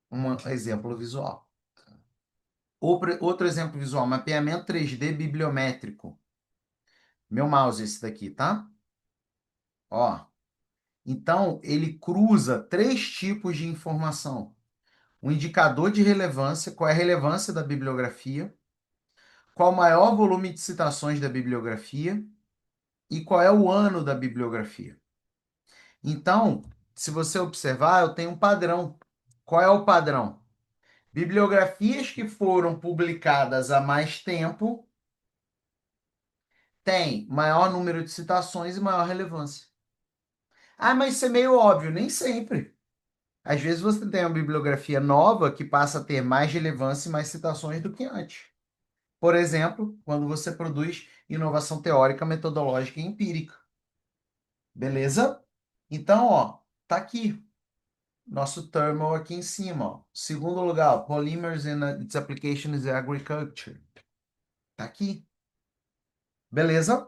A: um exemplo visual. Outro exemplo visual, mapeamento 3D bibliométrico. Meu mouse esse daqui, tá? Ó. Então, ele cruza três tipos de informação. Um indicador de relevância, qual é a relevância da bibliografia, qual o maior volume de citações da bibliografia e qual é o ano da bibliografia. Então, se você observar, eu tenho um padrão. Qual é o padrão? Bibliografias que foram publicadas há mais tempo têm maior número de citações e maior relevância. Ah, mas isso é meio óbvio, nem sempre. Às vezes você tem uma bibliografia nova que passa a ter mais relevância e mais citações do que antes. Por exemplo, quando você produz inovação teórica, metodológica e empírica. Beleza? Então, ó, tá aqui. Nosso thermal aqui em cima, ó. Segundo lugar, polymers and its applications in agriculture. Tá aqui. Beleza?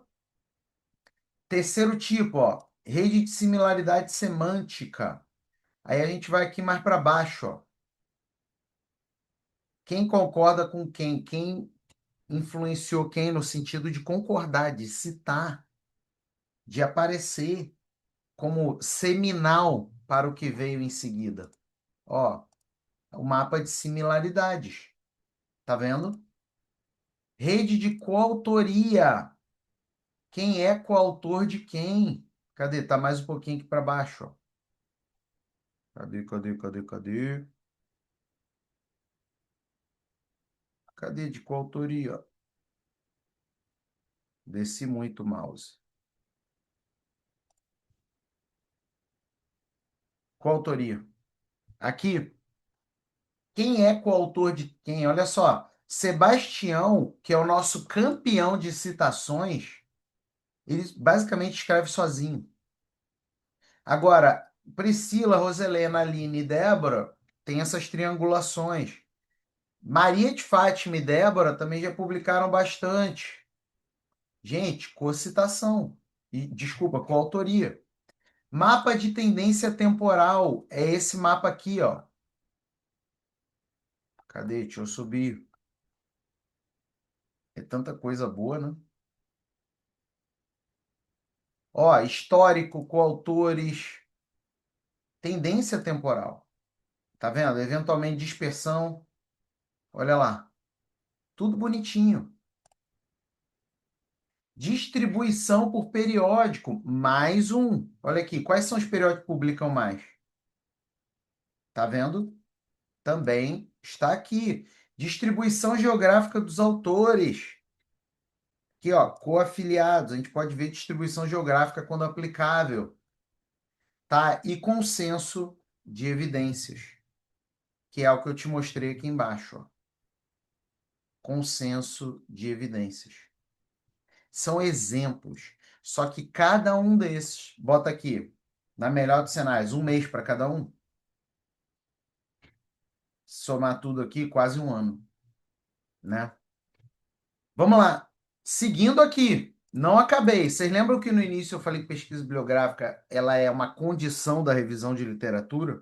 A: Terceiro tipo, ó, rede de similaridade semântica. Aí a gente vai aqui mais para baixo, ó. Quem concorda com quem? Quem influenciou quem no sentido de concordar, de citar, de aparecer como seminal para o que veio em seguida. Ó, o mapa de similaridades. Tá vendo? Rede de coautoria. Quem é coautor de quem? Cadê? Tá mais um pouquinho aqui para baixo, ó. Cadê? Cadê de coautoria? Desci muito o mouse. Coautoria. Aqui, quem é coautor de quem? Olha só. Sebastião, que é o nosso campeão de citações, ele basicamente escreve sozinho. Agora, Priscila, Roselena, Aline e Débora têm essas triangulações. Maria de Fátima e Débora também já publicaram bastante. Gente, cocitação. E, desculpa, coautoria. Mapa de tendência temporal. É esse mapa aqui, ó. Cadê? Deixa eu subir. É tanta coisa boa, né? Ó, histórico, coautores, tendência temporal. Tá vendo? Eventualmente dispersão. Olha lá. Tudo bonitinho. Distribuição por periódico. Mais um. Olha aqui. Quais são os periódicos que publicam mais? Tá vendo? Também está aqui. Distribuição geográfica dos autores. Aqui, ó, coafiliados. A gente pode ver distribuição geográfica quando aplicável, tá? E consenso de evidências, que é o que eu te mostrei aqui embaixo, ó. Consenso de evidências. São exemplos. Só que cada um desses, bota aqui, na melhor dos cenários, um mês para cada um. Somar tudo aqui, quase um ano, né? Vamos lá. Seguindo aqui, não acabei. Vocês lembram que no início eu falei que pesquisa bibliográfica ela é uma condição da revisão de literatura?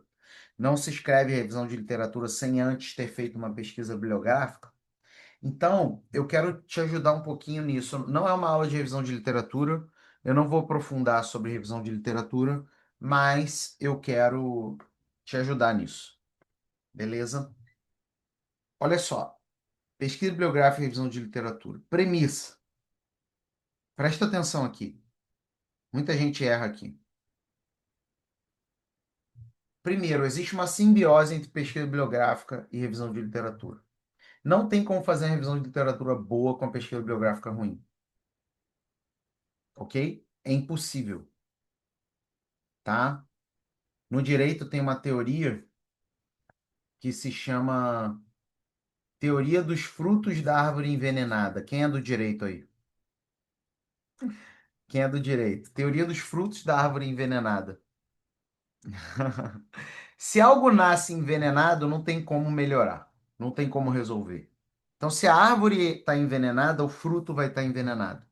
A: Não se escreve revisão de literatura sem antes ter feito uma pesquisa bibliográfica? Então, eu quero te ajudar um pouquinho nisso. Não é uma aula de revisão de literatura, eu não vou aprofundar sobre revisão de literatura, mas eu quero te ajudar nisso, beleza? Olha só, pesquisa bibliográfica e revisão de literatura. Premissa. Presta atenção aqui. Muita gente erra aqui. Primeiro, existe uma simbiose entre pesquisa bibliográfica e revisão de literatura. Não tem como fazer uma revisão de literatura boa com a pesquisa bibliográfica ruim, ok? É impossível, tá? No direito tem uma teoria que se chama teoria dos frutos da árvore envenenada. Quem é do direito aí? Quem é do direito? Teoria dos frutos da árvore envenenada. Se algo nasce envenenado, não tem como melhorar, não tem como resolver. Então, se a árvore está envenenada, o fruto vai estar envenenado,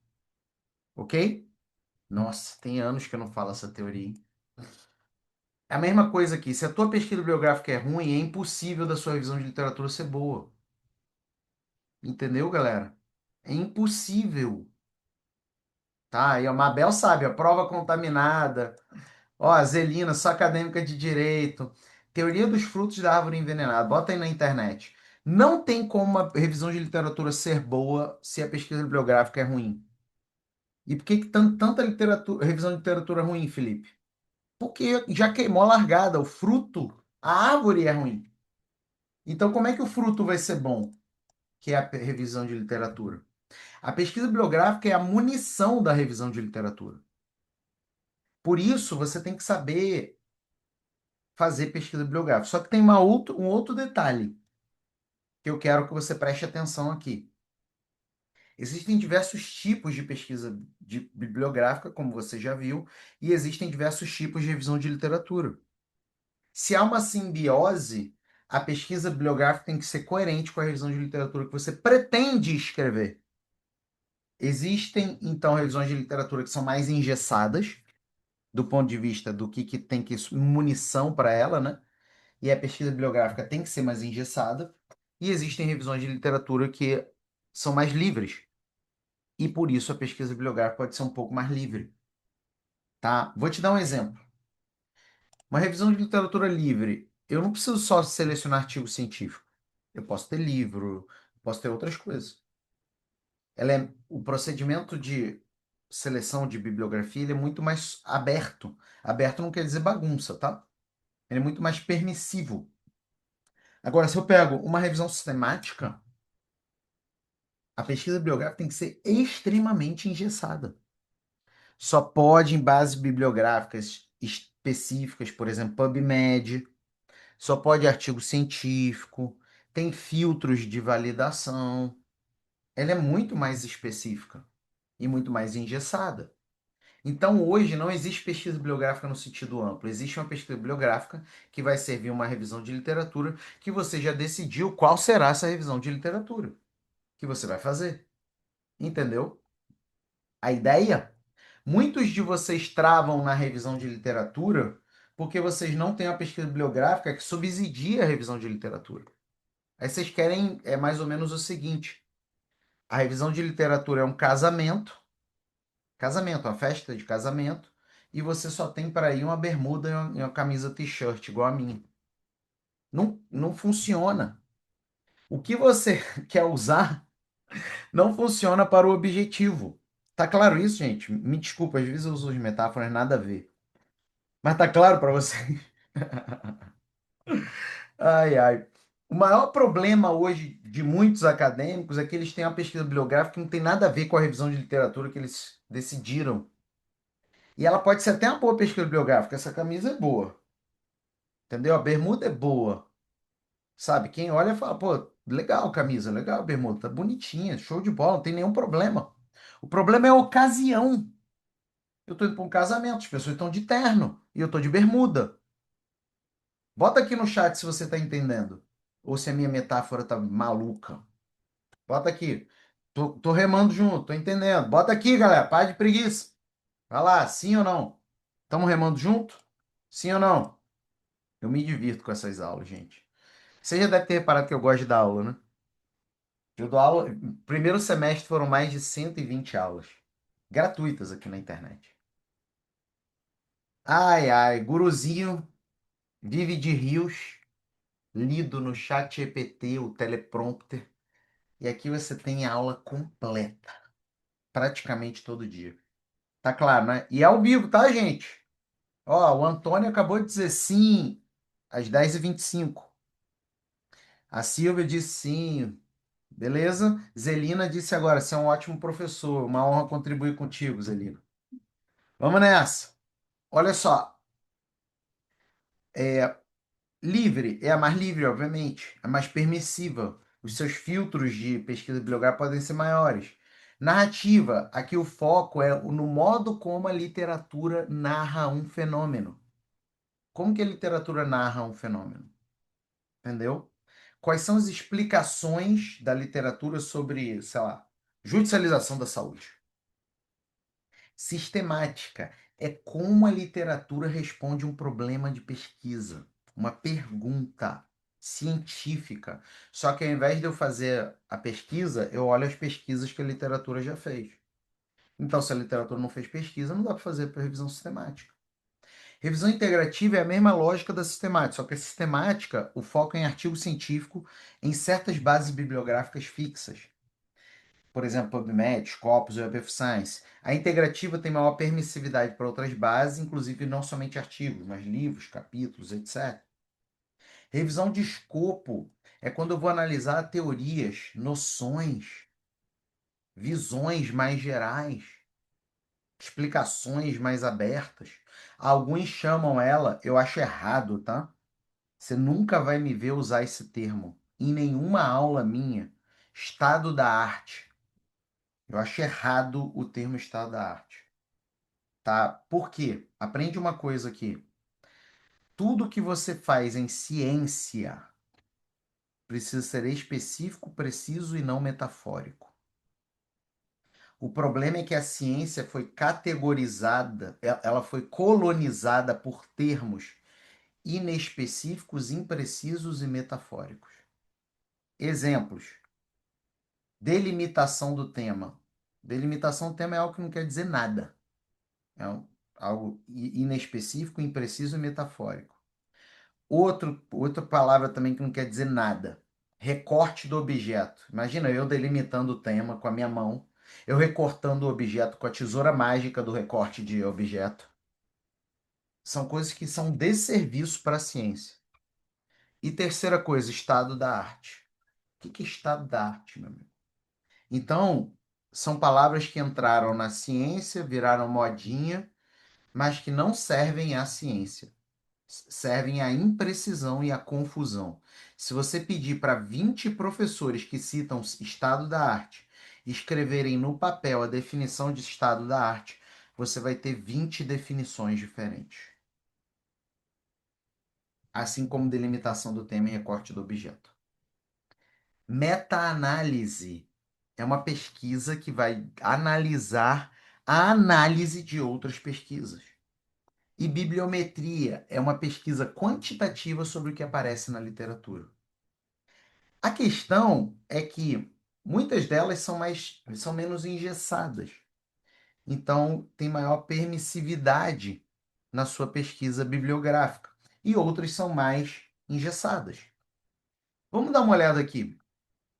A: ok? Nossa, tem anos que eu não falo essa teoria, hein? É a mesma coisa aqui. Se a tua pesquisa bibliográfica é ruim, é impossível da sua revisão de literatura ser boa. Entendeu, galera? É impossível. Tá? E a Mabel sabe, a prova contaminada. Ó, a Zelina, sua acadêmica de direito. Teoria dos frutos da árvore envenenada. Bota aí na internet. Não tem como uma revisão de literatura ser boa se a pesquisa bibliográfica é ruim. E por que que tanta literatura, revisão de literatura ruim, Felipe? Porque já queimou a largada, o fruto, a árvore é ruim. Então, como é que o fruto vai ser bom? Que é a revisão de literatura. A pesquisa bibliográfica é a munição da revisão de literatura. Por isso, você tem que saber fazer pesquisa bibliográfica. Só que tem um outro detalhe que eu quero que você preste atenção aqui. Existem diversos tipos de pesquisa bibliográfica, como você já viu, e existem diversos tipos de revisão de literatura. Se há uma simbiose, a pesquisa bibliográfica tem que ser coerente com a revisão de literatura que você pretende escrever. Existem, então, revisões de literatura que são mais engessadas, do ponto de vista do que tem que munição para ela, né? E a pesquisa bibliográfica tem que ser mais engessada. E existem revisões de literatura que são mais livres. E por isso a pesquisa bibliográfica pode ser um pouco mais livre, tá? Vou te dar um exemplo. Uma revisão de literatura livre, eu não preciso só selecionar artigo científico. Eu posso ter livro, posso ter outras coisas. O procedimento de seleção de bibliografia, ele é muito mais aberto. Aberto não quer dizer bagunça, tá? Ele é muito mais permissivo. Agora, se eu pego uma revisão sistemática, a pesquisa bibliográfica tem que ser extremamente engessada. Só pode em bases bibliográficas específicas, por exemplo, PubMed, só pode artigo científico, tem filtros de validação. Ela é muito mais específica e muito mais engessada. Então, hoje não existe pesquisa bibliográfica no sentido amplo. Existe uma pesquisa bibliográfica que vai servir uma revisão de literatura que você já decidiu qual será essa revisão de literatura que você vai fazer. Entendeu? A ideia? Muitos de vocês travam na revisão de literatura porque vocês não têm uma pesquisa bibliográfica que subsidia a revisão de literatura. Aí vocês querem, é mais ou menos o seguinte: a revisão de literatura é um casamento, uma festa de casamento, e você só tem para ir uma bermuda e uma camisa t-shirt, igual a minha. Não, não funciona. O que você quer usar não funciona para o objetivo. Tá claro isso, gente? Me desculpa, às vezes eu uso as metáforas nada a ver. Mas tá claro para você? Ai, ai. O maior problema hoje de muitos acadêmicos é que eles têm uma pesquisa bibliográfica que não tem nada a ver com a revisão de literatura que eles decidiram. E ela pode ser até uma boa pesquisa bibliográfica. Essa camisa é boa, entendeu? A bermuda é boa, sabe? Quem olha fala, pô, legal a camisa, legal a bermuda, tá bonitinha, show de bola, não tem nenhum problema. O problema é a ocasião. Eu tô indo para um casamento, as pessoas estão de terno e eu tô de bermuda. Bota aqui no chat se você tá entendendo. Ou se a minha metáfora tá maluca. Bota aqui. Tô remando junto, tô entendendo. Bota aqui, galera. Para de preguiça. Vai lá, sim ou não? Estamos remando junto? Sim ou não? Eu me divirto com essas aulas, gente. Você já deve ter reparado que eu gosto de dar aula, né? Eu dou aula. Primeiro semestre foram mais de 120 aulas. Gratuitas aqui na internet. Ai, ai, guruzinho vive de rios, lido no chat GPT, o teleprompter. E aqui você tem a aula completa, praticamente todo dia. Tá claro, né? E é ao vivo, tá, gente? Ó, o Antônio acabou de dizer sim, às 10h25. A Silvia disse sim. Beleza? Zelina disse agora, você é um ótimo professor. Uma honra contribuir contigo, Zelina. Vamos nessa. Olha só. Livre é a mais livre, obviamente. É mais permissiva. Os seus filtros de pesquisa bibliográfica podem ser maiores. Narrativa. Aqui o foco é no modo como a literatura narra um fenômeno. Como que a literatura narra um fenômeno? Entendeu? Quais são as explicações da literatura sobre, sei lá, judicialização da saúde? Sistemática é como a literatura responde um problema de pesquisa, uma pergunta científica. Só que ao invés de eu fazer a pesquisa, eu olho as pesquisas que a literatura já fez. Então, se a literatura não fez pesquisa, não dá para fazer para revisão sistemática. Revisão integrativa é a mesma lógica da sistemática, só que a sistemática, o foco é em artigo científico em certas bases bibliográficas fixas. Por exemplo, PubMed, Scopus, Web of Science. A integrativa tem maior permissividade para outras bases, inclusive não somente artigos, mas livros, capítulos, etc. Revisão de escopo é quando eu vou analisar teorias, noções, visões mais gerais, explicações mais abertas. Alguns chamam ela, eu acho errado, tá? Você nunca vai me ver usar esse termo em nenhuma aula minha. Estado da arte. Eu acho errado o termo estado da arte. Tá? Por quê? Aprende uma coisa aqui. Tudo que você faz em ciência precisa ser específico, preciso e não metafórico. O problema é que a ciência foi categorizada, ela foi colonizada por termos inespecíficos, imprecisos e metafóricos. Exemplos: delimitação do tema. Delimitação do tema é algo que não quer dizer nada. É algo inespecífico, impreciso e metafórico. Outra palavra também que não quer dizer nada. Recorte do objeto. Imagina eu delimitando o tema com a minha mão, eu recortando o objeto com a tesoura mágica do recorte de objeto. São coisas que são desserviço para a ciência. E terceira coisa, estado da arte. O que é estado da arte, meu amigo? Então, são palavras que entraram na ciência, viraram modinha, mas que não servem à ciência. Servem à imprecisão e à confusão. Se você pedir para 20 professores que citam estado da arte escreverem no papel a definição de estado da arte, você vai ter 20 definições diferentes, assim como delimitação do tema e recorte do objeto. Meta-análise é uma pesquisa que vai analisar a análise de outras pesquisas. E bibliometria é uma pesquisa quantitativa sobre o que aparece na literatura. A questão é que muitas delas são menos engessadas. Então, tem maior permissividade na sua pesquisa bibliográfica. E outras são mais engessadas. Vamos dar uma olhada aqui,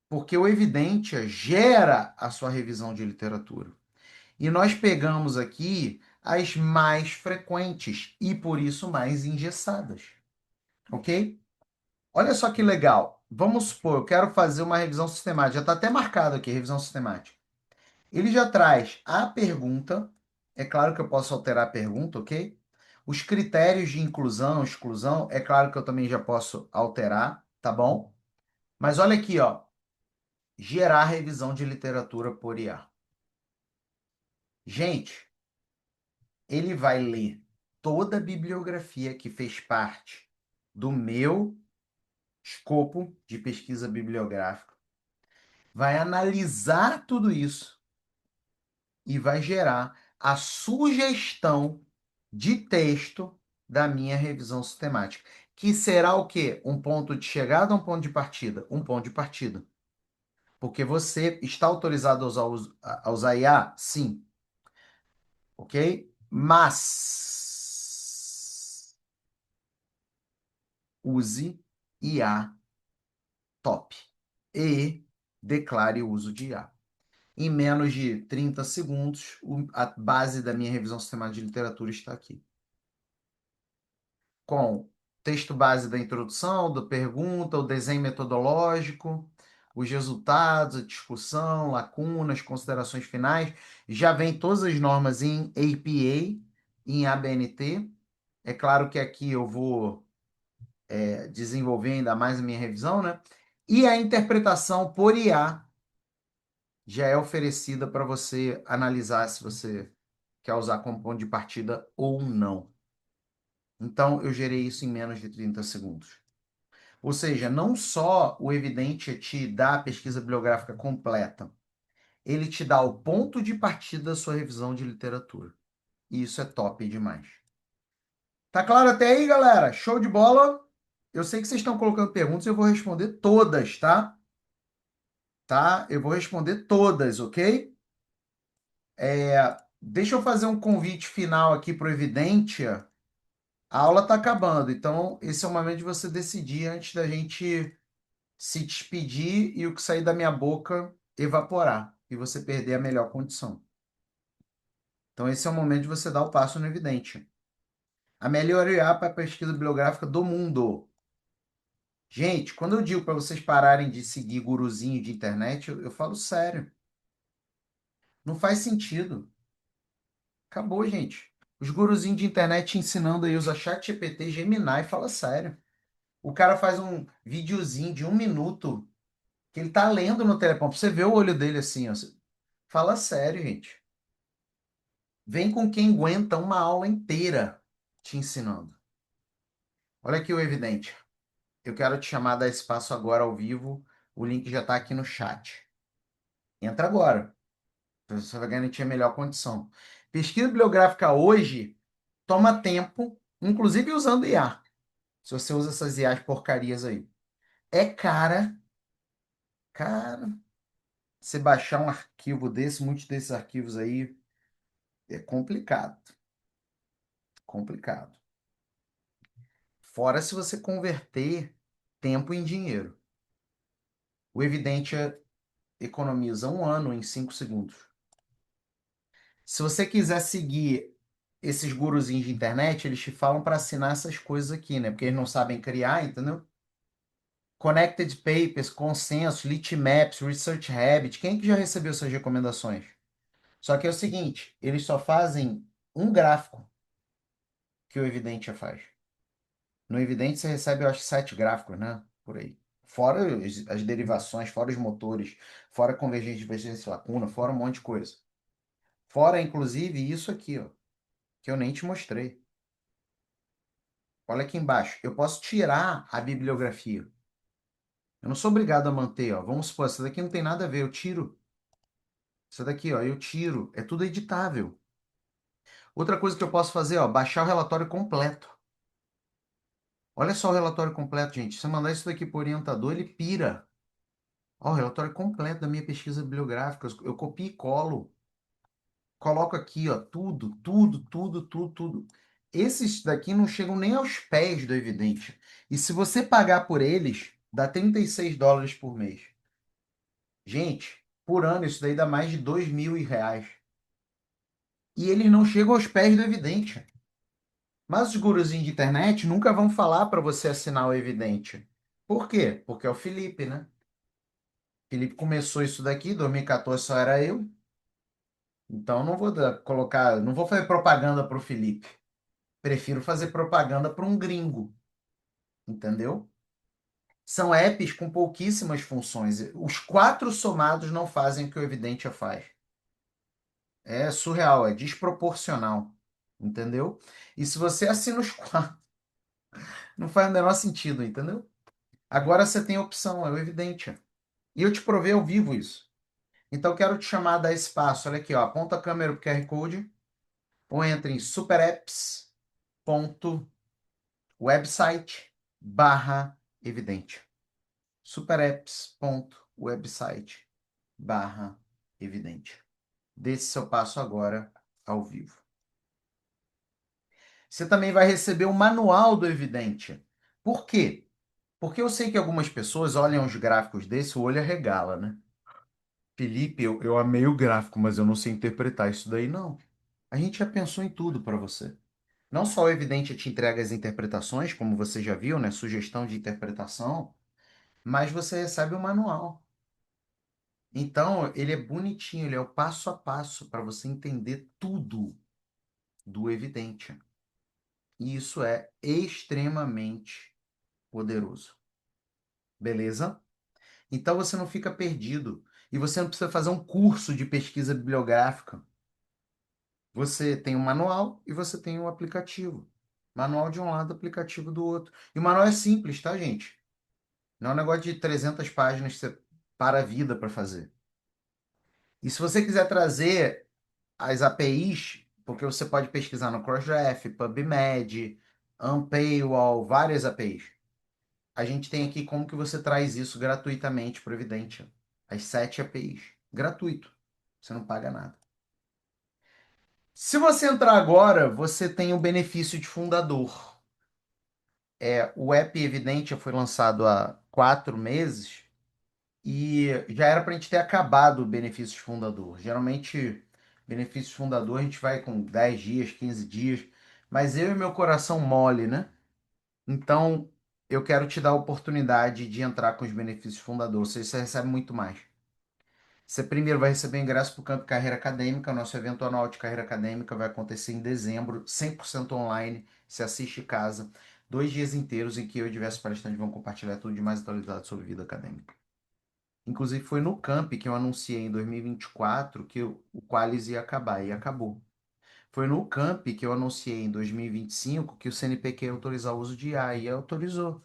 A: porque o Evidentia gera a sua revisão de literatura. E nós pegamos aqui as mais frequentes e, por isso, mais engessadas. Ok? Olha só que legal. Vamos supor, eu quero fazer uma revisão sistemática. Já está até marcado aqui, revisão sistemática. Ele já traz a pergunta. É claro que eu posso alterar a pergunta, ok? Os critérios de inclusão, exclusão, é claro que eu também já posso alterar, tá bom? Mas olha aqui, ó. Gerar revisão de literatura por IA. Gente, ele vai ler toda a bibliografia que fez parte do meu escopo de pesquisa bibliográfica, vai analisar tudo isso e vai gerar a sugestão de texto da minha revisão sistemática, que será o quê? Um ponto de chegada ou um ponto de partida? Um ponto de partida. Porque você está autorizado a usar IA? Sim. Ok? Mas use IA top e declare o uso de IA. Em menos de 30 segundos, a base da minha revisão sistemática de literatura está aqui. Com texto base da introdução, da pergunta, o desenho metodológico, os resultados, a discussão, lacunas, considerações finais. Já vem todas as normas em APA, em ABNT. É claro que aqui eu vou desenvolver ainda mais a minha revisão, né? E a interpretação por IA já é oferecida para você analisar se você quer usar como ponto de partida ou não. Então, eu gerei isso em menos de 30 segundos. Ou seja, não só o Evidente te dá a pesquisa bibliográfica completa, ele te dá o ponto de partida da sua revisão de literatura. E isso é top demais. Tá claro até aí, galera? Show de bola? Eu sei que vocês estão colocando perguntas, eu vou responder todas, tá? Tá? Eu vou responder todas, ok? Deixa eu fazer um convite final aqui para o Evidentia. A aula está acabando, então esse é o momento de você decidir antes da gente se despedir e o que sair da minha boca evaporar e você perder a melhor condição. Então esse é o momento de você dar o passo no Evidentia. A melhor IA para a pesquisa bibliográfica do mundo. Gente, quando eu digo para vocês pararem de seguir guruzinho de internet, eu falo sério. Não faz sentido. Acabou, gente. Os guruzinhos de internet ensinando aí usa ChatGPT, Gemini, fala sério. O cara faz um videozinho de 1 minuto que ele tá lendo no teleprompter. Você vê o olho dele assim, ó. Fala sério, gente. Vem com quem aguenta uma aula inteira te ensinando. Olha aqui o evidente. Eu quero te chamar a dar esse passo agora ao vivo. O link já está aqui no chat. Entra agora. Você vai garantir a melhor condição. Pesquisa bibliográfica hoje toma tempo, inclusive usando IA. Se você usa essas IAs porcarias aí. É cara, você baixar um arquivo desse, muitos desses arquivos aí, é complicado. Complicado. Fora se você converter tempo em dinheiro. O Evidentia economiza 1 ano em 5 segundos. Se você quiser seguir esses guruzinhos de internet, eles te falam para assinar essas coisas aqui, né? Porque eles não sabem criar, entendeu? Connected Papers, Consensus, Litmaps, Research Habit. Quem é que já recebeu essas recomendações? Só que é o seguinte, eles só fazem um gráfico que o Evidentia faz. No Evidente você recebe, eu acho, 7 gráficos, né? Por aí. Fora as derivações, fora os motores, fora convergência, divergência, lacuna, fora um monte de coisa. Fora, inclusive, isso aqui, ó, que eu nem te mostrei. Olha aqui embaixo. Eu posso tirar a bibliografia. Eu não sou obrigado a manter, ó. Vamos supor, essa daqui não tem nada a ver, eu tiro. Essa daqui, ó, eu tiro. É tudo editável. Outra coisa que eu posso fazer, ó, baixar o relatório completo. Olha só o relatório completo, gente. Se eu mandar isso daqui para o orientador, ele pira. Ó, o relatório completo da minha pesquisa bibliográfica. Eu copio e colo. Coloco aqui, ó, tudo, tudo, tudo, tudo, tudo. Esses daqui não chegam nem aos pés do Evidente. E se você pagar por eles, dá US$ 36 por mês. Gente, por ano isso daí dá mais de R$ 2.000. E eles não chegam aos pés do Evidente. Mas os guruzinhos de internet nunca vão falar para você assinar o Evidente. Por quê? Porque é o Felipe, né? Felipe começou isso daqui, 2014 só era eu. Então não vou colocar, não vou fazer propaganda para o Felipe. Prefiro fazer propaganda para um gringo, entendeu? São apps com pouquíssimas funções. Os quatro somados não fazem o que o Evidentia faz. É surreal, é desproporcional, entendeu? E se você assina os quatro, não faz o menor sentido, entendeu? Agora você tem a opção, é o Evidentia. E eu te provei ao vivo isso. Então, eu quero te chamar a dar esse passo. Olha aqui, ó, aponta a câmera para o QR Code ou entre em superapps.website/evidente. superapps.website/evidente. Dê esse seu passo agora ao vivo. Você também vai receber o manual do Evidente. Por quê? Porque eu sei que algumas pessoas olham os gráficos desse, o olho arregala, né? Felipe, eu amei o gráfico, mas eu não sei interpretar isso daí, não. A gente já pensou em tudo para você. Não só o Evidente te entrega as interpretações, como você já viu, né? Sugestão de interpretação, mas você recebe o manual. Então, ele é bonitinho, ele é o passo a passo para você entender tudo do Evidente. E isso é extremamente poderoso. Beleza? Então você não fica perdido. E você não precisa fazer um curso de pesquisa bibliográfica. Você tem um manual e você tem um aplicativo. Manual de um lado, aplicativo do outro. E o manual é simples, tá, gente? Não é um negócio de 300 páginas que você para a vida para fazer. E se você quiser trazer as APIs, porque você pode pesquisar no Crossref, PubMed, Unpaywall, várias APIs. A gente tem aqui como que você traz isso gratuitamente para o Evidente. As 7 APIs. Gratuito. Você não paga nada. Se você entrar agora, você tem o benefício de fundador. O app Evidente foi lançado há 4 meses e já era para a gente ter acabado o benefício de fundador. Geralmente, benefício de fundador a gente vai com 10 dias, 15 dias, mas eu e meu coração mole, né? Então, eu quero te dar a oportunidade de entrar com os benefícios de fundador. Você recebe muito mais. Você primeiro vai receber ingresso para o Campo Carreira Acadêmica. Nosso evento anual de carreira acadêmica vai acontecer em dezembro, 100% online. Você assiste em casa. 2 dias inteiros em que eu e diversos palestrantes vão compartilhar tudo de mais atualizado sobre vida acadêmica. Inclusive, foi no Camp que eu anunciei em 2024 que o Qualis ia acabar, e acabou. Foi no Camp que eu anunciei em 2025 que o CNPq ia autorizar o uso de IA, e autorizou.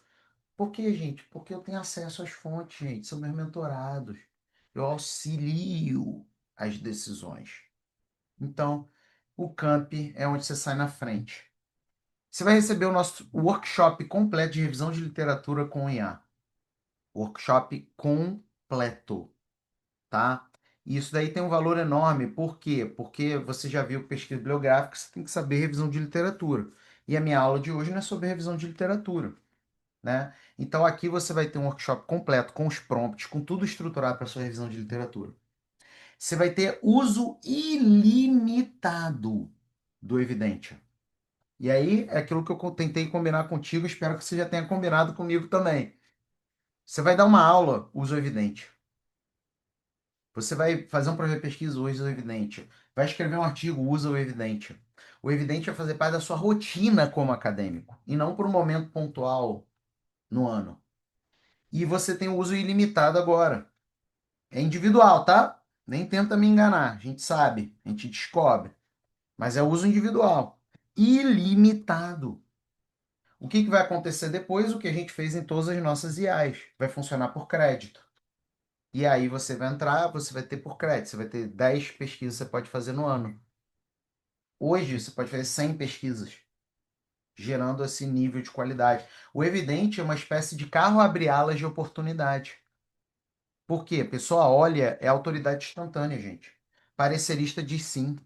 A: Por quê, gente? Porque eu tenho acesso às fontes, gente. São meus mentorados. Eu auxilio as decisões. Então, o Camp é onde você sai na frente. Você vai receber o nosso workshop completo de revisão de literatura com IA. Workshop completo, tá? E isso daí tem um valor enorme. Por quê? Porque você já viu pesquisa bibliográfica, você tem que saber revisão de literatura. E a minha aula de hoje não é sobre revisão de literatura, né? Então aqui você vai ter um workshop completo com os prompts, com tudo estruturado para sua revisão de literatura. Você vai ter uso ilimitado do Evidente. E aí é aquilo que eu tentei combinar contigo, espero que você já tenha combinado comigo também. Você vai dar uma aula, uso Evidente. Você vai fazer um projeto de pesquisa, usa o Evidente. Vai escrever um artigo, usa o Evidente. O Evidente vai fazer parte da sua rotina como acadêmico, e não por um momento pontual no ano. E você tem o uso ilimitado agora. É individual, tá? Nem tenta me enganar, a gente sabe, a gente descobre. Mas é uso individual. Ilimitado. O que que vai acontecer depois? O que a gente fez em todas as nossas IAs. Vai funcionar por crédito. E aí você vai entrar, você vai ter por crédito. Você vai ter 10 pesquisas que você pode fazer no ano. Hoje você pode fazer 100 pesquisas, gerando esse nível de qualidade. O Evidente é uma espécie de carro abre-alas de oportunidade. Por quê? A pessoa olha, é autoridade instantânea, gente. Parecerista diz sim.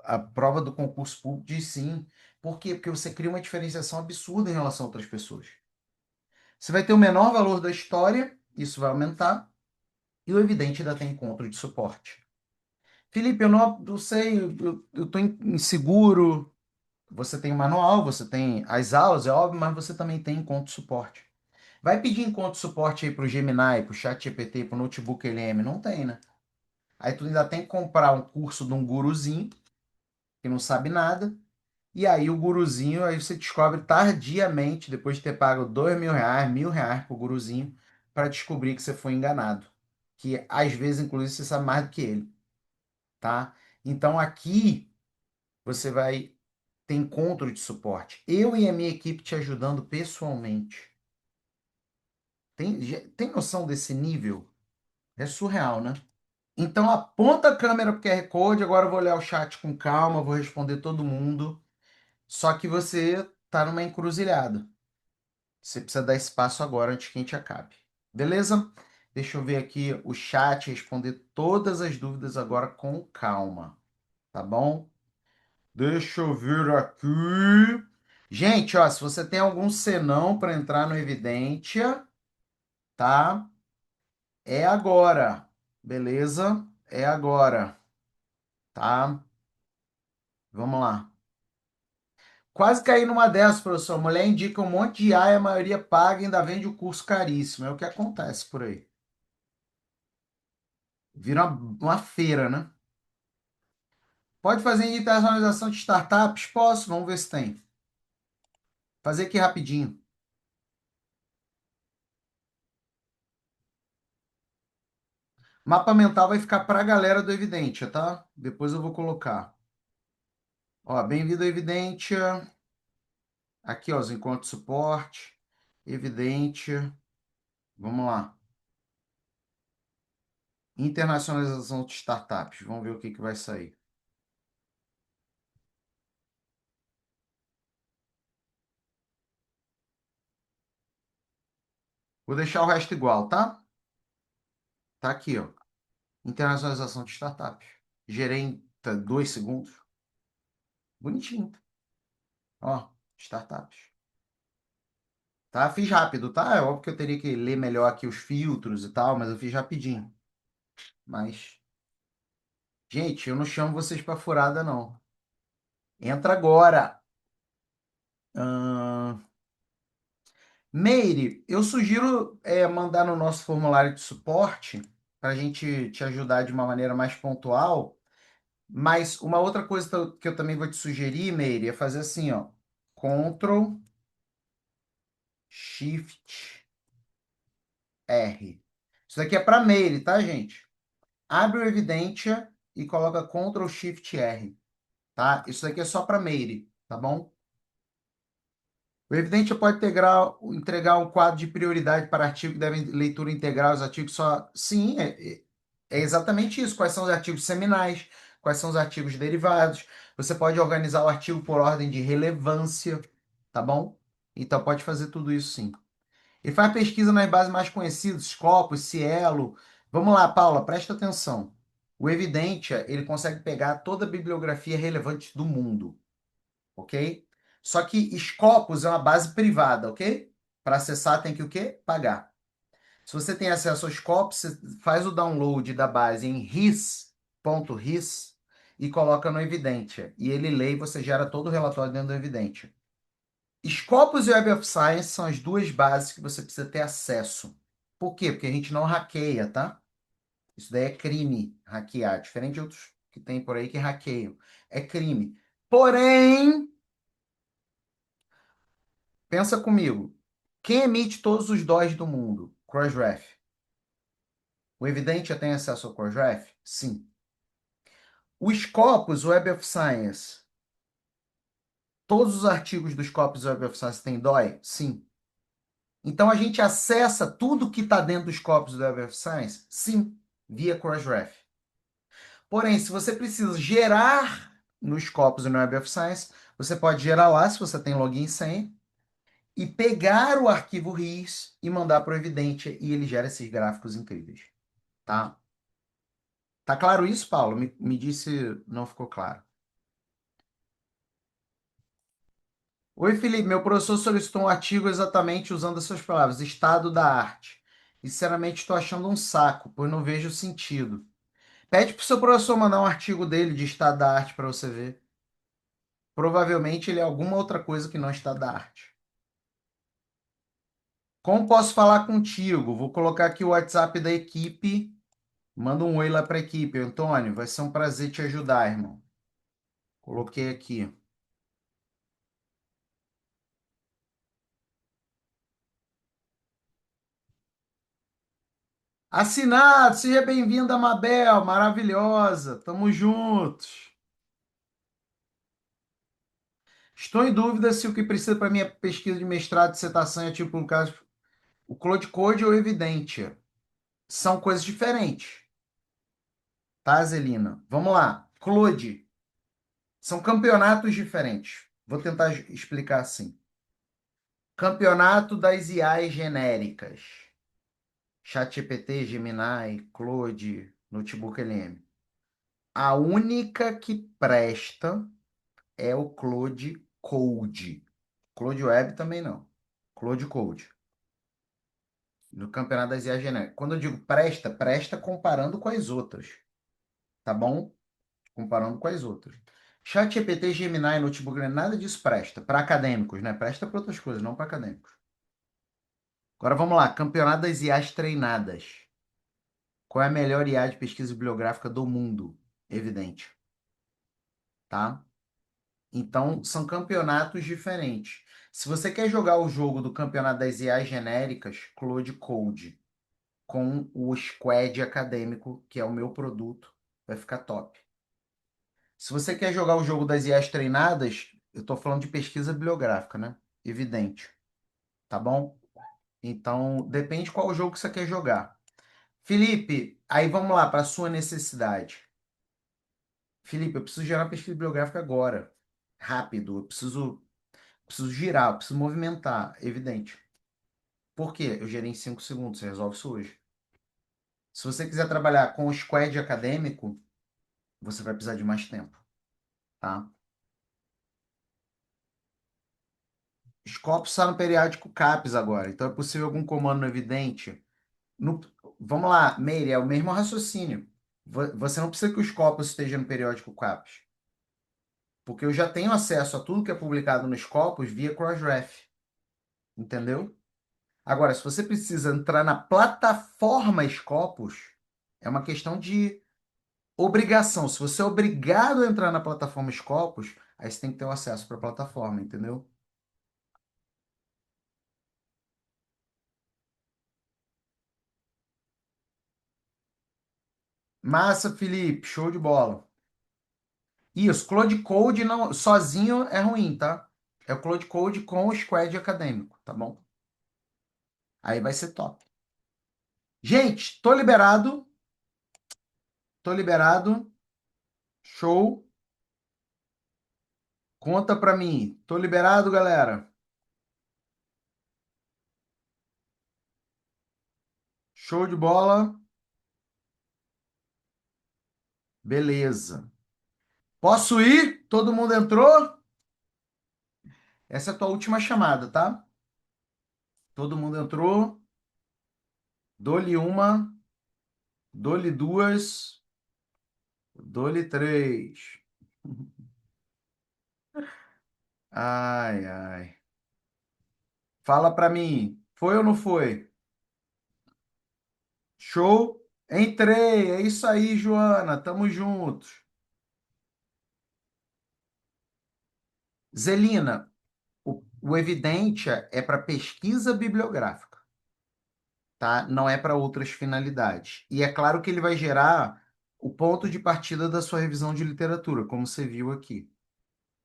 A: A prova do concurso público diz sim. Por quê? Porque você cria uma diferenciação absurda em relação a outras pessoas. Você vai ter o menor valor da história, isso vai aumentar, e o Evidente ainda tem encontro de suporte. Felipe, eu não sei, eu estou inseguro. Você tem o manual, você tem as aulas, é óbvio, mas você também tem encontro de suporte. Vai pedir encontro de suporte aí para o Gemini, para o ChatGPT, para o Notebook LM? Não tem, né? Aí tu ainda tem que comprar um curso de um guruzinho, que não sabe nada, e aí o guruzinho, aí você descobre tardiamente, depois de ter pago R$ 2.000, R$ 1.000 pro guruzinho, para descobrir que você foi enganado. Que às vezes, inclusive, você sabe mais do que ele, tá? Então aqui você vai ter encontro de suporte. Eu e a minha equipe te ajudando pessoalmente. Tem noção desse nível? É surreal, né? Então aponta a câmera pro QR Code, agora eu vou olhar o chat com calma, vou responder todo mundo. Só que você tá numa encruzilhada. Você precisa dar espaço agora antes que a gente acabe. Beleza? Deixa eu ver aqui o chat, responder todas as dúvidas agora com calma. Tá bom? Deixa eu ver aqui. Gente, ó, se você tem algum senão para entrar no Evidência, tá? É agora. Beleza? É agora, tá? Vamos lá. Quase caí numa dessas, professor. A mulher indica um monte de IA e a maioria paga e ainda vende o curso caríssimo. É o que acontece por aí. Vira uma feira, né? Pode fazer internacionalização de startups? Posso, vamos ver se tem. Fazer aqui rapidinho. Mapa mental vai ficar para a galera do Evidentia, tá? Depois eu vou colocar. Ó, bem-vindo ao Evidentia. Aqui, ó, os encontros de suporte. Evidentia. Vamos lá. Internacionalização de startups. Vamos ver o que que vai sair. Vou deixar o resto igual, tá? Tá aqui, ó. Internacionalização de startups. Gerei em 2 segundos. Bonitinho. Ó, startups. Tá? Fiz rápido, tá? É óbvio que eu teria que ler melhor aqui os filtros e tal, mas eu fiz rapidinho. Mas, gente, eu não chamo vocês pra furada, não. Entra agora. Ahn, Meire, eu sugiro mandar no nosso formulário de suporte para a gente te ajudar de uma maneira mais pontual. Mas uma outra coisa que eu também vou te sugerir, Meire, é fazer assim, ó. Ctrl Shift R. Isso daqui é para Meire, tá, gente? Abre o Evidentia e coloca Ctrl Shift R, tá? Isso daqui é só para Meire, tá bom? O Evidentia pode entregar um quadro de prioridade para artigos que devem leitura integral, os artigos só. Sim, é exatamente isso. Quais são os artigos seminais, quais são os artigos derivados. Você pode organizar o artigo por ordem de relevância, tá bom? Então pode fazer tudo isso sim. E faz pesquisa nas bases mais conhecidas, Scopus, Cielo. Vamos lá, Paula, presta atenção. O Evidentia, ele consegue pegar toda a bibliografia relevante do mundo, ok? Só que Scopus é uma base privada, ok? Para acessar tem que o quê? Pagar. Se você tem acesso ao Scopus, você faz o download da base em ris.ris e coloca no Evidentia. E ele lê e você gera todo o relatório dentro do Evidentia. Scopus e Web of Science são as duas bases que você precisa ter acesso. Por quê? Porque a gente não hackeia, tá? Isso daí é crime, hackear. Diferente de outros que tem por aí que hackeiam. É crime. Porém, pensa comigo. Quem emite todos os DOIs do mundo? Crossref. O Evidentia tem acesso ao CoreGraph? Sim. O Scopus Web of Science, todos os artigos do Scopus Web of Science têm DOI? Sim. Então a gente acessa tudo que está dentro dos Scopus do Web of Science? Sim, via CoreGraph. Porém, se você precisa gerar nos Scopus e no Web of Science, você pode gerar lá, se você tem login e senha, e pegar o arquivo RIS e mandar para o Evidentia e ele gera esses gráficos incríveis, tá? Tá claro isso, Paulo? Me disse, não ficou claro. Oi, Felipe. Meu professor solicitou um artigo exatamente usando as suas palavras, estado da arte. E, sinceramente, estou achando um saco, pois não vejo sentido. Pede para o seu professor mandar um artigo dele de estado da arte para você ver. Provavelmente ele é alguma outra coisa que não está da arte. Como posso falar contigo? Vou colocar aqui o WhatsApp da equipe. Manda um oi lá para a equipe. Antônio, vai ser um prazer te ajudar, irmão. Coloquei aqui. Assinado, seja bem-vinda, Mabel, maravilhosa. Tamo juntos. Estou em dúvida se o que precisa para minha pesquisa de mestrado, dissertação é tipo, no caso, o Claude Code ou Evidentia. São coisas diferentes, tá, Zelina? Vamos lá. Claude, são campeonatos diferentes. Vou tentar explicar assim. Campeonato das IAs genéricas. ChatGPT, Gemini, Claude, Notebook LM. A única que presta é o Claude Code. Claude Web também não. Claude Code. No Campeonato das IAs genéricas. Quando eu digo presta, presta comparando com as outras. Tá bom? Comparando com as outras. ChatGPT, Gemini, Notebook, nada disso presta. Para acadêmicos, né? Presta para outras coisas, não para acadêmicos. Agora vamos lá. Campeonato das IAs treinadas. Qual é a melhor IA de pesquisa bibliográfica do mundo? Evidente. Tá? Então, são campeonatos diferentes. Se você quer jogar o jogo do campeonato das IAs genéricas, Claude Code, com o Squad acadêmico, que é o meu produto, vai ficar top. Se você quer jogar o jogo das IAs treinadas, eu estou falando de pesquisa bibliográfica, né? Evidente. Tá bom? Então, depende qual jogo que você quer jogar. Felipe, aí vamos lá para a sua necessidade. Felipe, eu preciso gerar uma pesquisa bibliográfica agora. Rápido. Eu preciso girar, eu preciso movimentar. Evidente. Por quê? Eu gerei em 5 segundos. Você resolve isso hoje. Se você quiser trabalhar com o squad acadêmico, você vai precisar de mais tempo, tá? Scopus está no periódico CAPES agora, então é possível algum comando no Evidente. No- Vamos lá, Meire, é o mesmo raciocínio. Você não precisa que o Scopus esteja no periódico CAPES, porque eu já tenho acesso a tudo que é publicado no Scopus via Crossref, entendeu? Agora, se você precisa entrar na plataforma Scopus, é uma questão de obrigação. Se você é obrigado a entrar na plataforma Scopus, aí você tem que ter o acesso para a plataforma, entendeu? Massa, Felipe, show de bola. Isso, Cloud Code não, sozinho é ruim, tá? É o Cloud Code com o Squad acadêmico, tá bom? Aí vai ser top. Gente, tô liberado. Tô liberado. Show. Conta pra mim. Tô liberado, galera. Show de bola. Beleza. Posso ir? Todo mundo entrou? Essa é a tua última chamada, tá? Todo mundo entrou. Dou-lhe uma, dou-lhe duas, dou-lhe três. Ai, ai. Fala pra mim. Foi ou não foi? Show? Entrei. É isso aí, Joana. Tamo juntos. Zelina, o Evidentia é para pesquisa bibliográfica. tá? Não é para outras finalidades. E é claro que ele vai gerar o ponto de partida da sua revisão de literatura, como você viu aqui.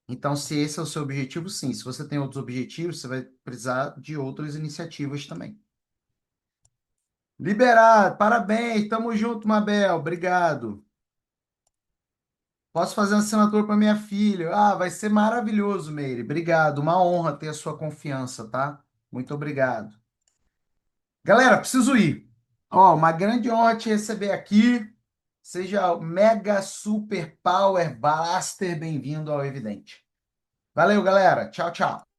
A: Então, se esse é o seu objetivo, sim. Se você tem outros objetivos, você vai precisar de outras iniciativas também. Liberado, parabéns, tamo junto, Mabel, obrigado. Posso fazer uma assinatura para minha filha? Ah, vai ser maravilhoso, Meire. Obrigado, uma honra ter a sua confiança, tá? Muito obrigado. Galera, preciso ir. Ó, uma grande honra te receber aqui. Seja mega super power blaster bem-vindo ao Evidente. Valeu, galera. Tchau, tchau.